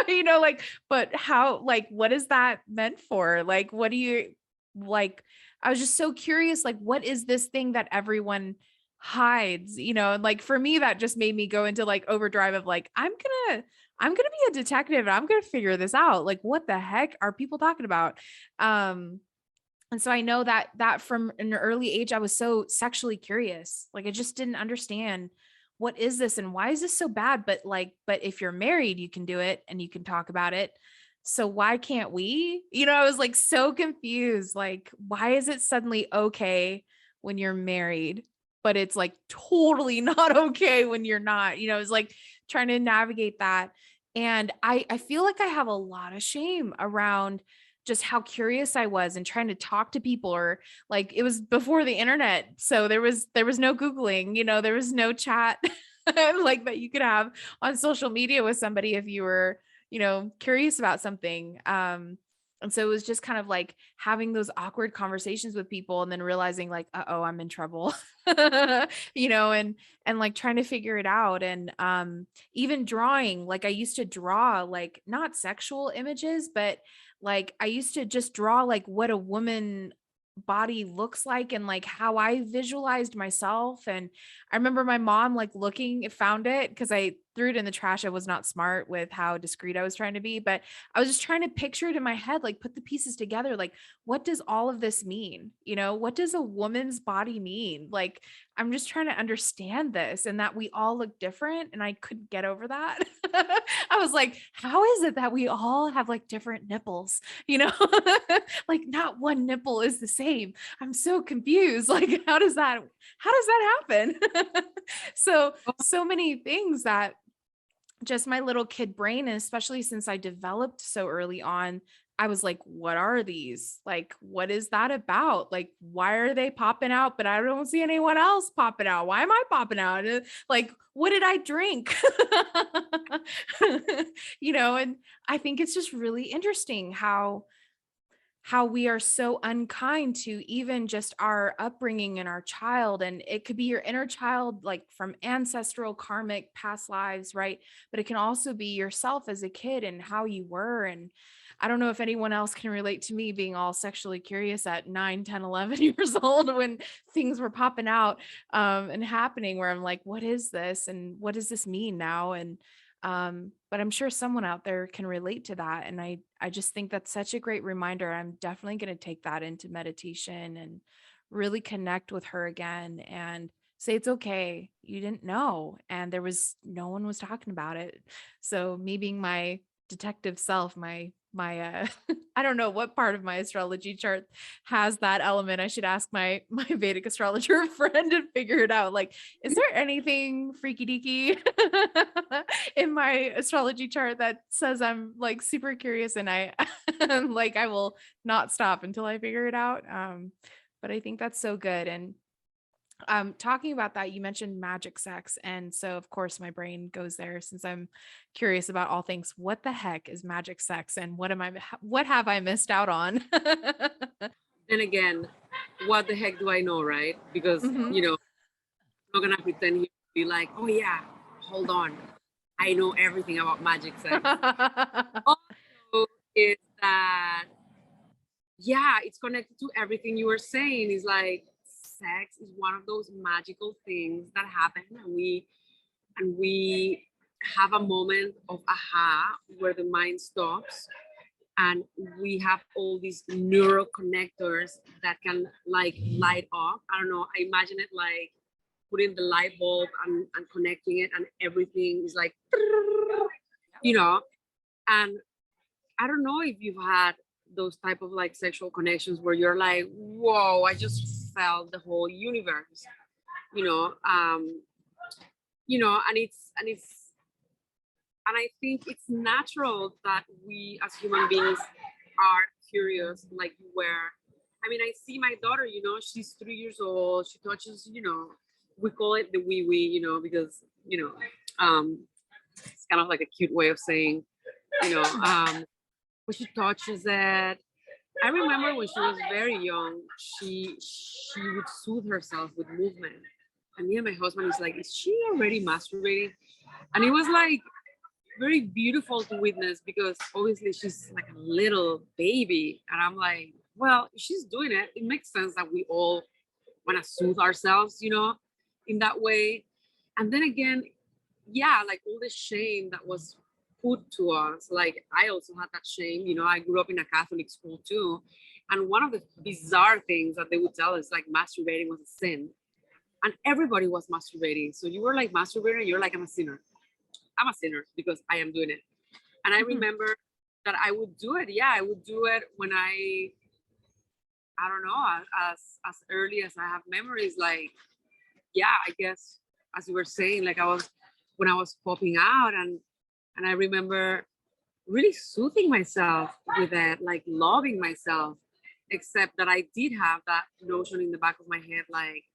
You know, like, but how, like, what is that meant for? Like, what do you like? I was just so curious, like, what is this thing that everyone hides, you know? And like for me, that just made me go into like overdrive of like, I'm gonna be a detective and I'm gonna figure this out. Like, what the heck are people talking about? And so I know that from an early age, I was so sexually curious. Like I just didn't understand, what is this and why is this so bad? But like, but if you're married, you can do it and you can talk about it. So why can't we? You know, I was like so confused. Like, why is it suddenly okay when you're married, but it's like totally not okay when you're not? You know, it's like trying to navigate that. And I feel like I have a lot of shame around just how curious I was and trying to talk to people, or like it was before the internet. So there was no Googling, you know, there was no chat like that you could have on social media with somebody if you were, you know, curious about something. And so it was just kind of like having those awkward conversations with people and then realizing like, oh, I'm in trouble, you know, and like trying to figure it out. And even drawing, like I used to draw like not sexual images, but like I used to just draw like what a woman body looks like and like how I visualized myself. And I remember my mom like found it because threw it in the trash. I was not smart with how discreet I was trying to be, but I was just trying to picture it in my head, like put the pieces together. Like, what does all of this mean? You know, what does a woman's body mean? Like, I'm just trying to understand this and that we all look different. And I couldn't get over that. I was like, how is it that we all have like different nipples? You know, like not one nipple is the same. I'm so confused. Like, how does that happen? So many things that just my little kid brain, and especially since I developed so early on, I was like, what are these? Like, what is that about? Like, why are they popping out, but I don't see anyone else popping out? Why am I popping out? Like, what did I drink? You know, and I think it's just really interesting how we are so unkind to even just our upbringing and our child. And it could be your inner child, like from ancestral karmic past lives, right? But it can also be yourself as a kid and how you were. And I don't know if anyone else can relate to me being all sexually curious at 9, 10, 11 years old when things were popping out and happening, where I'm like, what is this? And what does this mean now? And but I'm sure someone out there can relate to that. And I just think that's such a great reminder. I'm definitely going to take that into meditation and really connect with her again and say, it's okay. You didn't know. And no one was talking about it. So me being my detective self, my I don't know what part of my astrology chart has that element. I should ask my Vedic astrologer friend and figure it out. Like, is there anything freaky deaky in my astrology chart that says I'm like super curious, and I like I will not stop until I figure it out. But I think that's so good. And talking about that, you mentioned magic sex. And so of course my brain goes there since I'm curious about all things. What the heck is magic sex and what have I missed out on? Then again, what the heck do I know, right? Because Mhm. I'm not gonna pretend here to be like, oh yeah, hold on, I know everything about magic sex. Also, is that yeah, it's connected to everything you were saying. Is like sex is one of those magical things that happen, and we have a moment of aha where the mind stops, and we have all these neural connectors that can like light up. I don't know, I imagine it like putting the light bulb and connecting it, and everything is like you know and I don't know if you've had those type of like sexual connections where you're like, whoa, I just felt the whole universe, you know um and I think it's natural that we as human beings are curious, like you were. I mean, I see my daughter, she's 3 years old. She touches, we call it the wee wee, because, it's kind of like a cute way of saying, when she touches it. I remember when she was very young, she would soothe herself with movement. And me and my husband is like, is she already masturbating? And it was like very beautiful to witness, because obviously she's like a little baby. And I'm like, well, if she's doing it, it makes sense that we all want to soothe ourselves, in that way. And then again, yeah, like all the shame that was put to us. Like I also had that shame, I grew up in a Catholic school too. And one of the bizarre things that they would tell us, like masturbating was a sin. And everybody was masturbating. So you were like masturbating, you're like, I'm a sinner. I'm a sinner because I am doing it. And I Mhm. remember that I would do it. Yeah, I would do it when I don't know, as early as I have memories. Like, yeah, I guess as you were saying, like when I was popping out, and I remember really soothing myself with it, like loving myself. Except that I did have that notion in the back of my head, like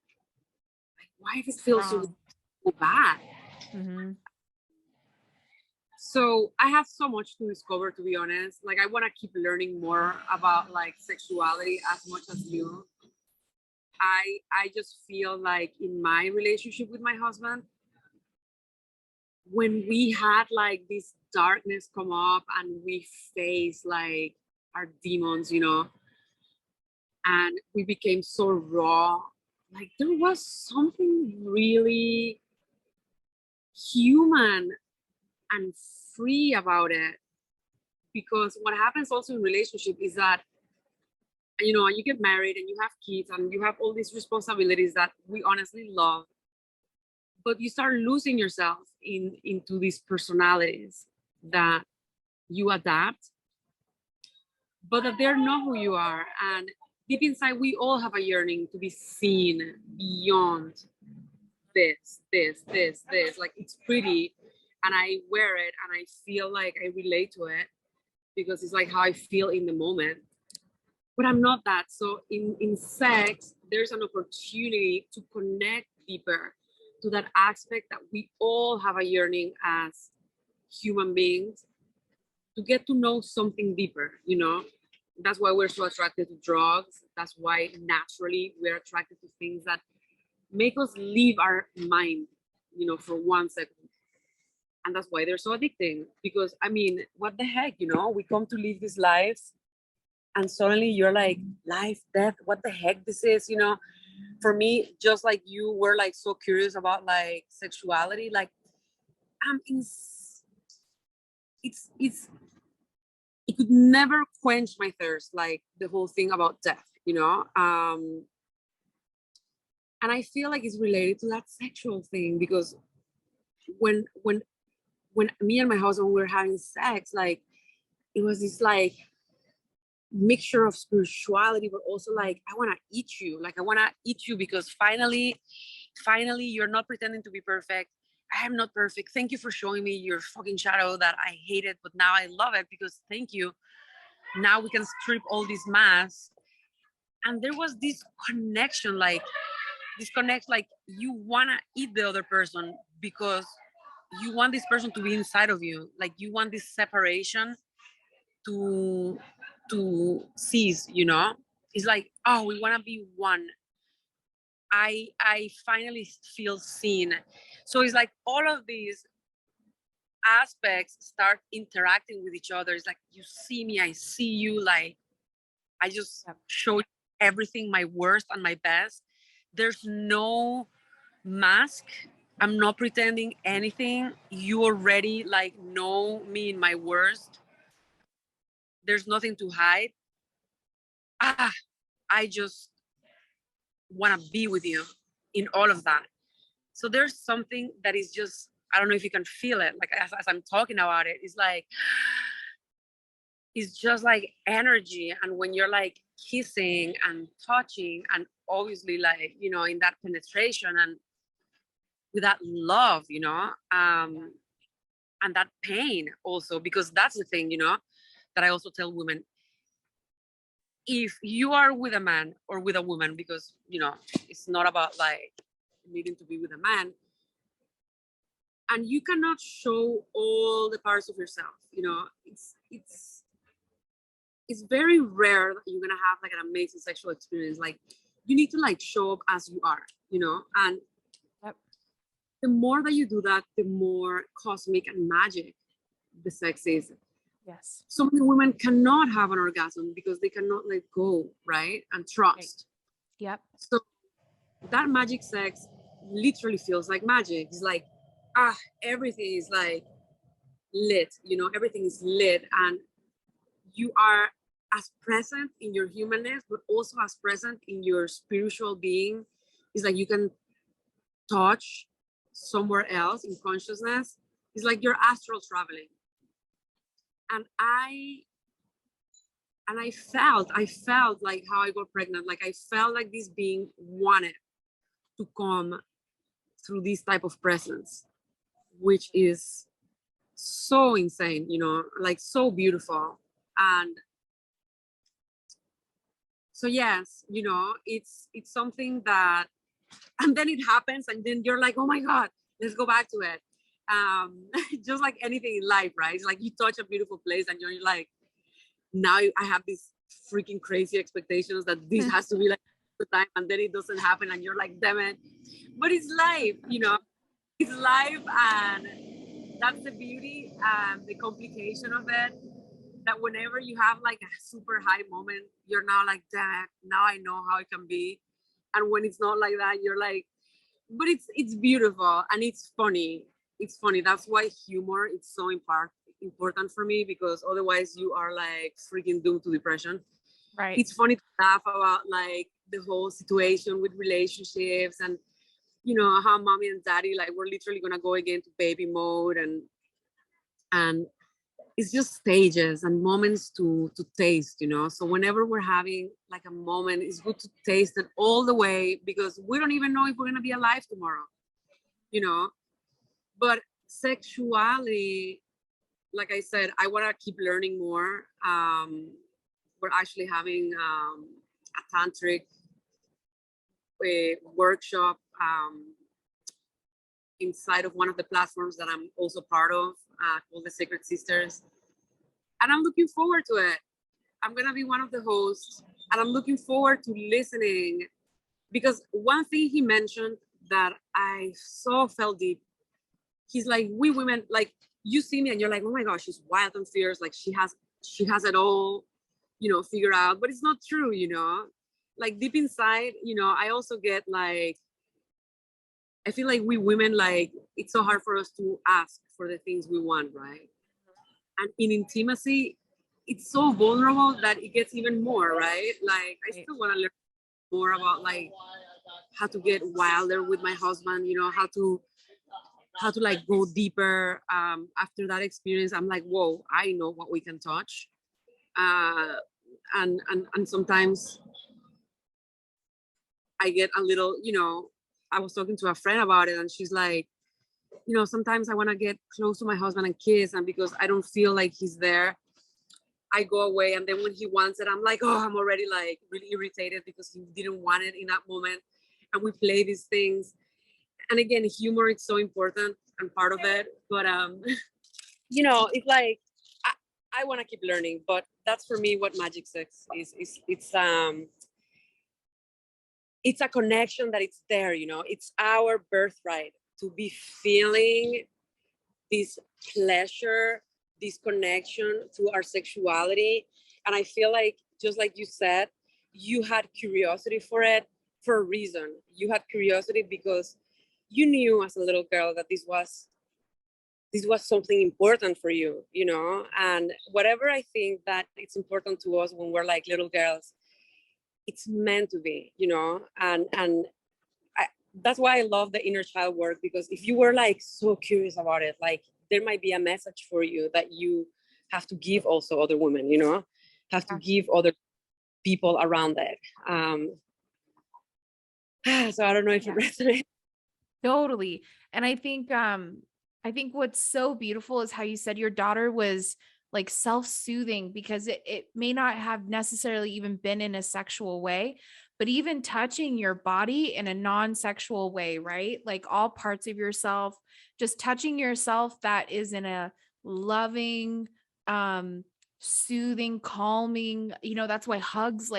why does it feel so Wrong. bad? Mhm. So I have so much to discover, to be honest. Like I want to keep learning more about like sexuality as much as you. I just feel like in my relationship with my husband, when we had like this darkness come up and we face like our demons, and we became so raw, like there was something really human and free about it. Because what happens also in relationship is that, you know, you get married and you have kids and you have all these responsibilities that we honestly love, but you start losing yourself into these personalities that you adapt, but that they're not who you are. And deep inside, we all have a yearning to be seen beyond this. Like, it's pretty, and I wear it, and I feel like I relate to it because it's like how I feel in the moment. But I'm not that. So in sex, there's an opportunity to connect deeper to that aspect that we all have a yearning as human beings, to get to know something deeper, you know? That's why we're so attracted to drugs. That's why naturally we're attracted to things that make us leave our mind, you know, for 1 second. And that's why they're so addicting. Because, I mean, what the heck, you know? We come to live this life, and suddenly you're like, life, death, what the heck this is, you know? For me, just like you were like so curious about like sexuality, like it's it could never quench my thirst, like the whole thing about death, you know? And I feel like it's related to that sexual thing, because when me and my husband were having sex, like it was this like mixture of spirituality, but also like, I want to eat you. Like, I want to eat you because finally you're not pretending to be perfect. I am not perfect. Thank you for showing me your fucking shadow that I hated, but now I love it because thank you. Now we can strip all these masks. And there was this connection, like like you want to eat the other person because you want this person to be inside of you. Like, you want this separation to cease, you know? It's like, oh, we want to be one. I finally feel seen. So it's like all of these aspects start interacting with each other. It's like, you see me, I see you. Like, I just show you everything, my worst and my best. There's no mask. I'm not pretending anything. You already like know me in my worst. There's nothing to hide. I just want to be with you in all of that. So there's something that is just, I don't know if you can feel it, like as I'm talking about it, it's like, it's just like energy. And when you're like kissing and touching, and obviously like, you know, in that penetration and with that love, you know, and that pain also, because that's the thing, you know, that I also tell women. If you are with a man or with a woman, because, you know, it's not about like needing to be with a man, and you cannot show all the parts of yourself, you know, it's very rare that you're gonna have like an amazing sexual experience. Like, you need to like show up as you are, you know. And the more that you do that, the more cosmic and magic the sex is. Yes. So many women cannot have an orgasm because they cannot let go, right? And trust. Right. Yep. So that magic sex literally feels like magic. It's like, everything is like lit, you know, everything is lit, and you are as present in your humanness, but also as present in your spiritual being. It's like you can touch somewhere else in consciousness. It's like you're astral traveling. And I felt like how I got pregnant. Like, I felt like this being wanted to come through this type of presence, which is so insane, you know, like so beautiful. And so yes, you know, it's something that, and then it happens, and then you're like, oh my God, let's go back to it. Just like anything in life, right? It's like you touch a beautiful place and you're like, now I have these freaking crazy expectations that this has to be like the time, and then it doesn't happen, and you're like, damn it. But it's life, you know, it's life, and that's the beauty and the complication of it. That whenever you have like a super high moment, you're now like, damn it, now I know how it can be. And when it's not like that, you're like, but it's beautiful and it's funny. it's funny. That's why humor is so important for me, because otherwise you are like freaking doomed to depression. Right. It's funny to laugh about like the whole situation with relationships, and how mommy and daddy, like, we're literally gonna go again to baby mode, and it's just stages and moments to taste, so whenever we're having like a moment, it's good to taste it all the way, because we don't even know if we're gonna be alive tomorrow, you know but sexuality, like I said, I want to keep learning more. We're actually having a tantric workshop inside of one of the platforms that I'm also part of, called the Sacred Sisters, and I'm looking forward to it. I'm gonna be one of the hosts, and I'm looking forward to listening, because one thing he mentioned that I so felt deep. He's like, we women, like, you see me and you're like, oh my gosh, she's wild and fierce, like she has it all, figured out. But it's not true, like deep inside, I also get like, I feel like we women, like, it's so hard for us to ask for the things we want, right? And in intimacy, it's so vulnerable that it gets even more, right? Like, I still want to learn more about like how to get wilder with my husband, how to like go deeper. After that experience, I'm like, whoa, I know what we can touch. And sometimes I get a little, I was talking to a friend about it, and she's like, sometimes I want to get close to my husband and kiss, and because I don't feel like he's there, I go away. And then when he wants it, I'm like, oh, I'm already like really irritated because he didn't want it in that moment. And we play these things. And again, humor is so important and part of it. But it's like, I want to keep learning. But that's for me what magic sex is. It's a connection that it's there. It's our birthright to be feeling this pleasure, this connection to our sexuality. And I feel like, just like you said, you had curiosity for it for a reason. You had curiosity because you knew as a little girl that this was something important for you, and whatever I think that it's important to us when we're like little girls, it's meant to be, and that's why I love the inner child work, because if you were like so curious about it, like there might be a message for you that you have to give also other women, have to give other people around it. So I don't know if it resonates. Totally. And I think what's so beautiful is how you said your daughter was like self-soothing, because it may not have necessarily even been in a sexual way, but even touching your body in a non-sexual way, right? Like all parts of yourself, just touching yourself that is in a loving, soothing, calming, that's why hugs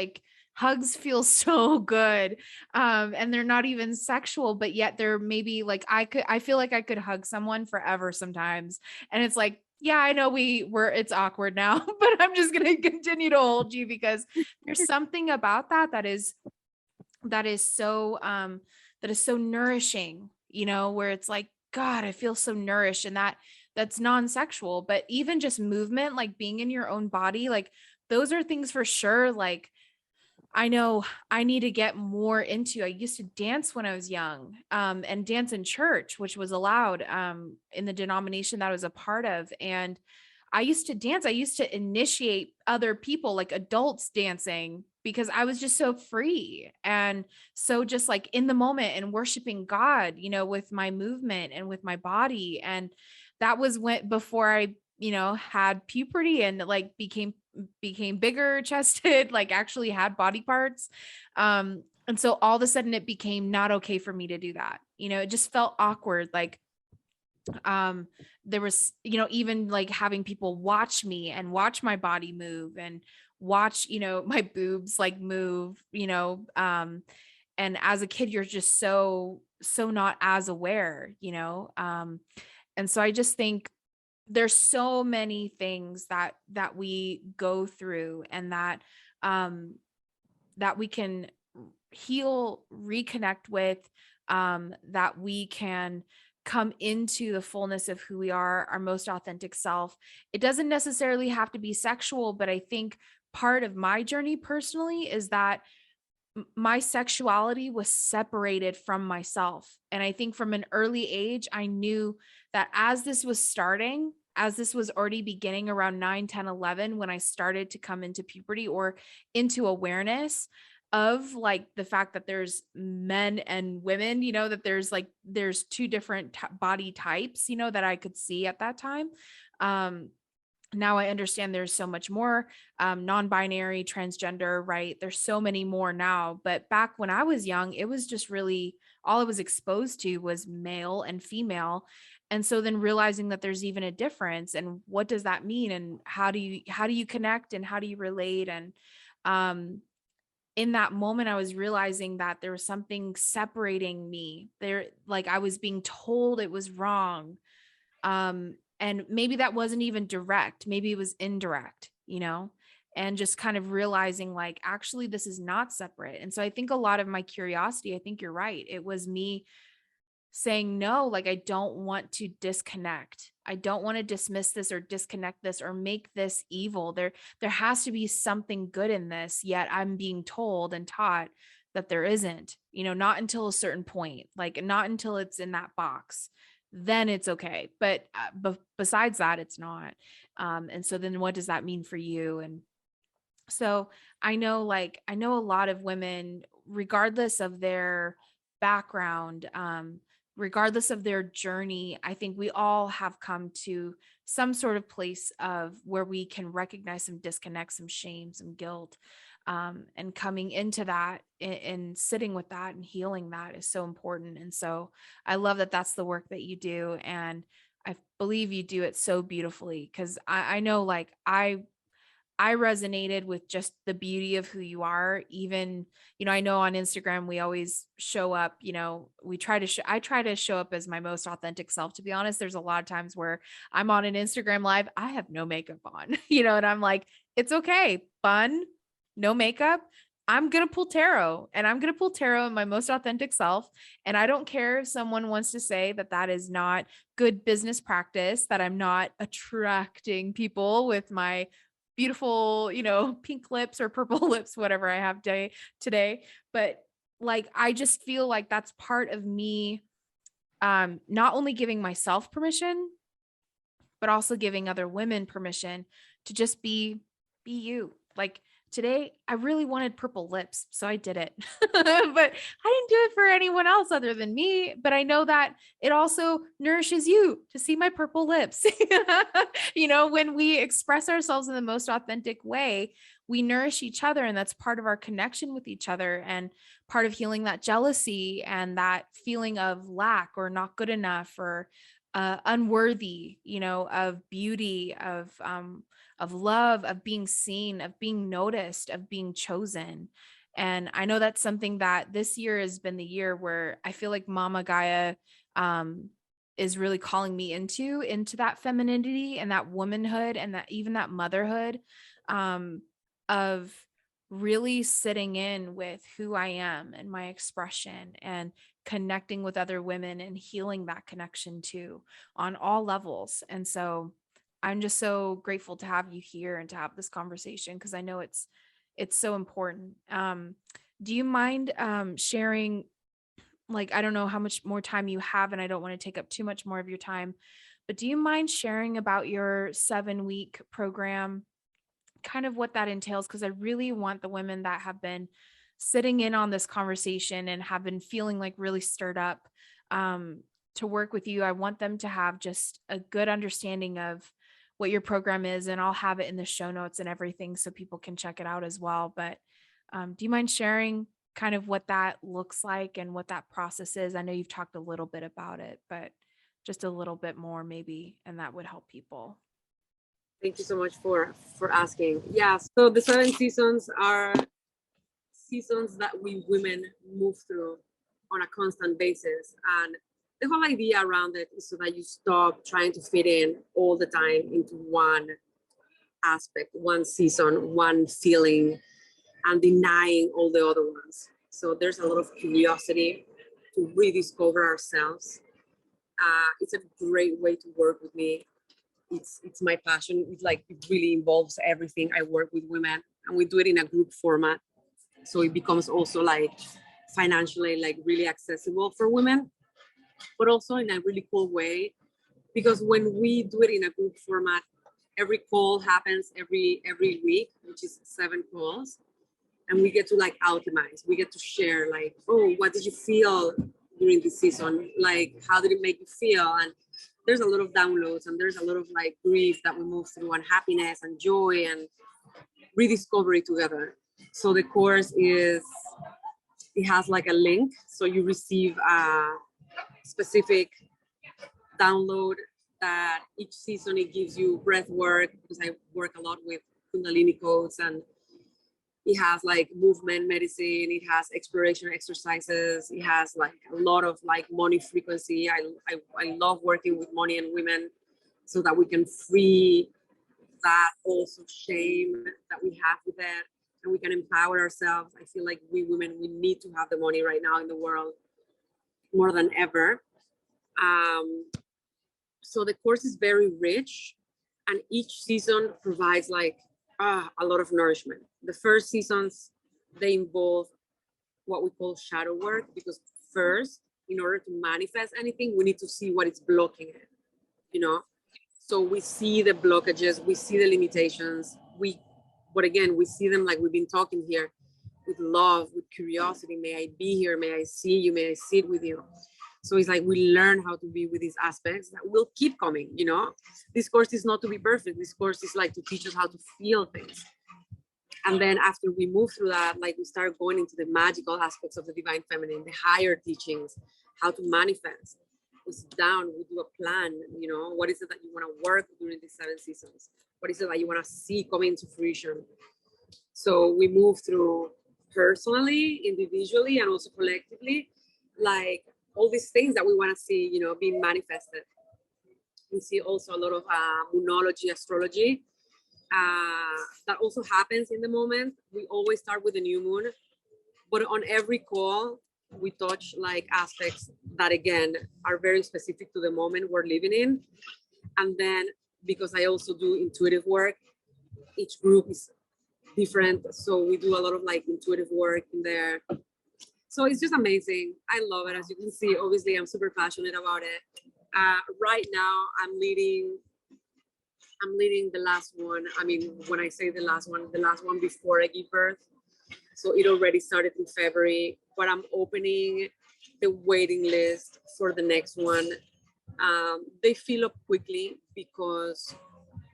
feel so good. And they're not even sexual, but yet they're maybe like, I feel like I could hug someone forever sometimes. And it's like, yeah, I know it's awkward now, but I'm just going to continue to hold you, because there's something about that is so nourishing, where it's like, God, I feel so nourished. And that's non-sexual, but even just movement, like being in your own body, like those are things for sure. Like, I know I need to get more into. I used to dance when I was young, and dance in church, which was allowed, in the denomination that I was a part of. And I used to dance. I used to initiate other people, like adults dancing, because I was just so free and so just like in the moment and worshiping God, with my movement and with my body. And that was before I, had puberty and like became bigger chested, like actually had body parts. And so all of a sudden it became not okay for me to do that. It just felt awkward. Like, there was, even like having people watch me and watch my body move and watch, my boobs like move, and as a kid, you're just so not as aware, and so I just think there's so many things that we go through, and that we can heal, reconnect with, that we can come into the fullness of who we are, our most authentic self. It doesn't necessarily have to be sexual, but I think part of my journey personally is that my sexuality was separated from myself. And I think from an early age, I knew that as this was starting, as this was already beginning around 9, 10, 11, when I started to come into puberty or into awareness of like the fact that there's men and women, that there's two different body types, that I could see at that time. Now I understand there's so much more, non-binary, transgender, right? There's so many more now, but back when I was young, it was just really all I was exposed to was male and female. And so then realizing that there's even a difference, and what does that mean, and how do you connect, and how do you relate? And in that moment, I was realizing that there was something separating me there. Like I was being told it was wrong. And maybe that wasn't even direct, maybe it was indirect, and just kind of realizing like, actually, this is not separate. And so I think a lot of my curiosity, I think you're right. It was me saying, no, like, I don't want to disconnect. I don't want to dismiss this or disconnect this or make this evil. There has to be something good in this, yet I'm being told and taught that there isn't, not until a certain point, like not until it's in that box, then it's okay. But besides that, it's not. And so then what does that mean for you? And so I know a lot of women, regardless of their background, regardless of their journey, I think we all have come to some sort of place of where we can recognize some disconnect, some shame, some guilt. And coming into that and sitting with that and healing that is so important. And so I love that that's the work that you do. And I believe you do it so beautifully, because I know like I resonated with just the beauty of who you are. Even, I know on Instagram, we always show up, I try to show up as my most authentic self, to be honest. There's a lot of times where I'm on an Instagram live, I have no makeup on, and I'm like, it's okay, fun, no makeup. I'm going to pull tarot, and I'm going to pull tarot in my most authentic self. And I don't care if someone wants to say that that is not good business practice, that I'm not attracting people with my beautiful, pink lips or purple lips, whatever I have today. But like, I just feel like that's part of me, not only giving myself permission, but also giving other women permission to just be you. Like today, I really wanted purple lips, so I did it, but I didn't do it for anyone else other than me. But I know that it also nourishes you to see my purple lips. When we express ourselves in the most authentic way, we nourish each other, and that's part of our connection with each other, and part of healing that jealousy and that feeling of lack or not good enough or unworthy, of beauty, of love, of being seen, of being noticed, of being chosen. And I know that's something that this year has been the year where I feel like Mama Gaia is really calling me into that femininity and that womanhood and that even that motherhood, of really sitting in with who I am and my expression and connecting with other women and healing that connection too on all levels. And so I'm just so grateful to have you here and to have this conversation, because I know it's so important. Do you mind sharing, like, I don't know how much more time you have, and I don't want to take up too much more of your time, but do you mind sharing about your 7-week program, kind of what that entails? Because I really want the women that have been sitting in on this conversation and have been feeling like really stirred up to work with you. I want them to have just a good understanding of what your program is, and I'll have it in the show notes and everything so people can check it out as well. But do you mind sharing kind of what that looks like and what that process is? I know you've talked a little bit about it, but just a little bit more maybe, and that would help people. Thank you so much for asking. Yeah, so the 7 seasons are seasons that we women move through on a constant basis. And the whole idea around it is so that you stop trying to fit in all the time into one aspect, one season, one feeling, and denying all the other ones. So there's a lot of curiosity to rediscover ourselves It's a great way to work with me. It's my passion. It really involves everything. I work with women, and we do it in a group format, so it becomes also like financially like really accessible for women, but also in a really cool way, because when we do it in a group format, every call happens every week, which is 7 calls, and we get to like alchemize. We get to share like, oh, what did you feel during this season? Like, how did it make you feel? And there's a lot of downloads, and there's a lot of like grief that we move through, and happiness and joy and rediscovery together. So the course it has like a link, so you receive a specific download that each season it gives you breath work, because I work a lot with Kundalini codes, and it has like movement medicine, it has exploration exercises, it has like a lot of like money frequency. I love working with money and women, so that we can free that also shame that we have with it, and we can empower ourselves. I feel like we women, we need to have the money right now in the world more than ever. So the course is very rich, and each season provides like a lot of nourishment. The first seasons, they involve what we call shadow work, because first, in order to manifest anything, we need to see what is blocking it, you know? So we see the blockages, we see the limitations, but again, we see them like we've been talking here, with love, with curiosity. May I be here? May I see you? May I sit with you? So it's like we learn how to be with these aspects that will keep coming, you know? This course is not to be perfect. This course is like to teach us how to feel things. And then after we move through that, like we start going into the magical aspects of the divine feminine, the higher teachings, how to manifest. We sit down, we do a plan, you know, what is it that you want to work during these 7 seasons? What is it that you want to see coming into fruition? So we move through personally, individually, and also collectively, like all these things that we want to see, you know, being manifested. We see also a lot of moonology, astrology, that also happens in the moment. We always start with the new moon, but on every call, we touch like aspects that again are very specific to the moment we're living in. And then because I also do intuitive work, each group is different. So we do a lot of like intuitive work in there. So it's just amazing. I love it. As you can see, obviously I'm super passionate about it. Right now I'm leading the last one. I mean, when I say the last one before I give birth. So it already started in February, but I'm opening the waiting list for the next one. They fill up quickly because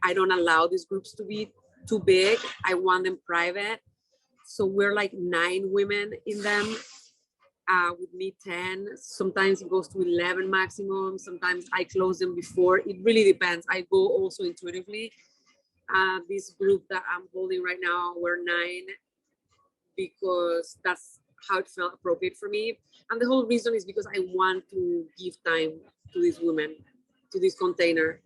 I don't allow these groups to be too big. I want them private. So we're like 9 women in them, with me 10. Sometimes it goes to 11 maximum. Sometimes I close them before. It really depends. I go also intuitively. This group that I'm holding right now, we're 9 because that's how it felt appropriate for me. And the whole reason is because I want to give time to these women, to this container.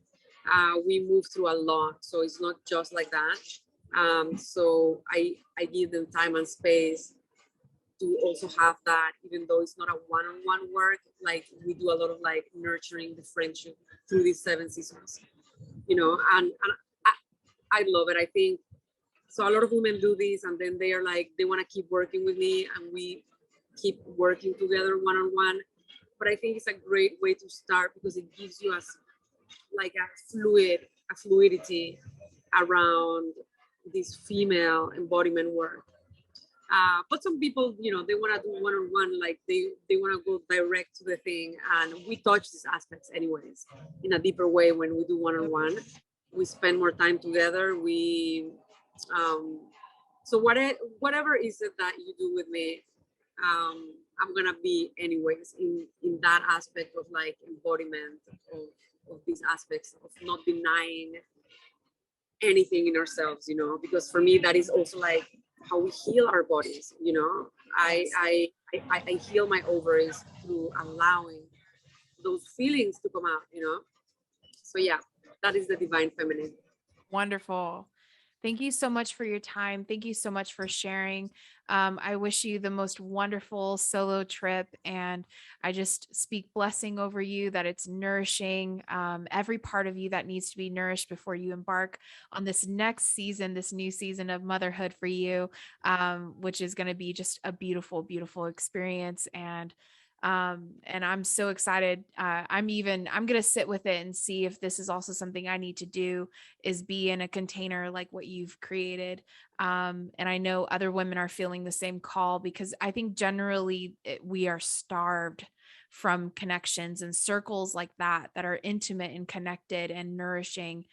We move through a lot, so it's not just like that. So I give them time and space to also have that, even though it's not a one-on-one work. Like we do a lot of like nurturing the friendship through these 7 seasons, you know, and I love it. I think so. A lot of women do this, and then they are like, they want to keep working with me, and we keep working together one-on-one. But I think it's a great way to start because it gives you like a fluidity around this female embodiment work. But some people, you know, they want to do one-on-one, like they want to go direct to the thing, and we touch these aspects anyways in a deeper way when we do one-on-one. We spend more time together. So whatever is it that you do with me, I'm gonna be anyways in that aspect of like embodiment of these aspects of not denying anything in ourselves, you know, because for me that is also like how we heal our bodies, you know. I heal my ovaries through allowing those feelings to come out, you know. So yeah, that is the divine feminine. Wonderful. Thank you so much for your time. Thank you so much for sharing. I wish you the most wonderful solo trip, and I just speak blessing over you that it's nourishing every part of you that needs to be nourished before you embark on this next season, this new season of motherhood for you, which is going to be just a beautiful, beautiful experience. And I'm so excited. I'm going to sit with it and see if this is also something I need to do, is be in a container like what you've created. And I know other women are feeling the same call, because I think generally we are starved from connections and circles like that are intimate and connected and nourishing,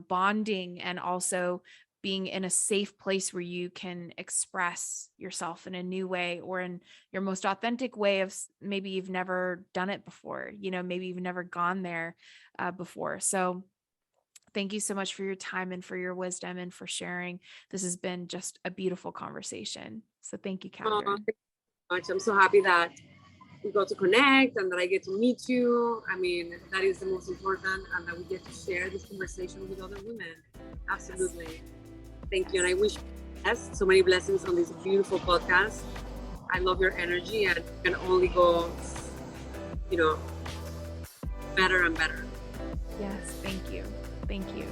bonding, and also being in a safe place where you can express yourself in a new way, or in your most authentic way of maybe you've never done it before, maybe you've never gone there before. So thank you so much for your time and for your wisdom and for sharing. This has been just a beautiful conversation. So thank you, Oh, Katherine. thank you so much. I'm so happy that we got to connect and that I get to meet you. I mean, that is the most important, and that we get to share this conversation with other women. Absolutely. Yes. Thank you. And I wish you so many blessings on this beautiful podcast. I love your energy, and it can only go, better and better. Yes. Thank you. Thank you.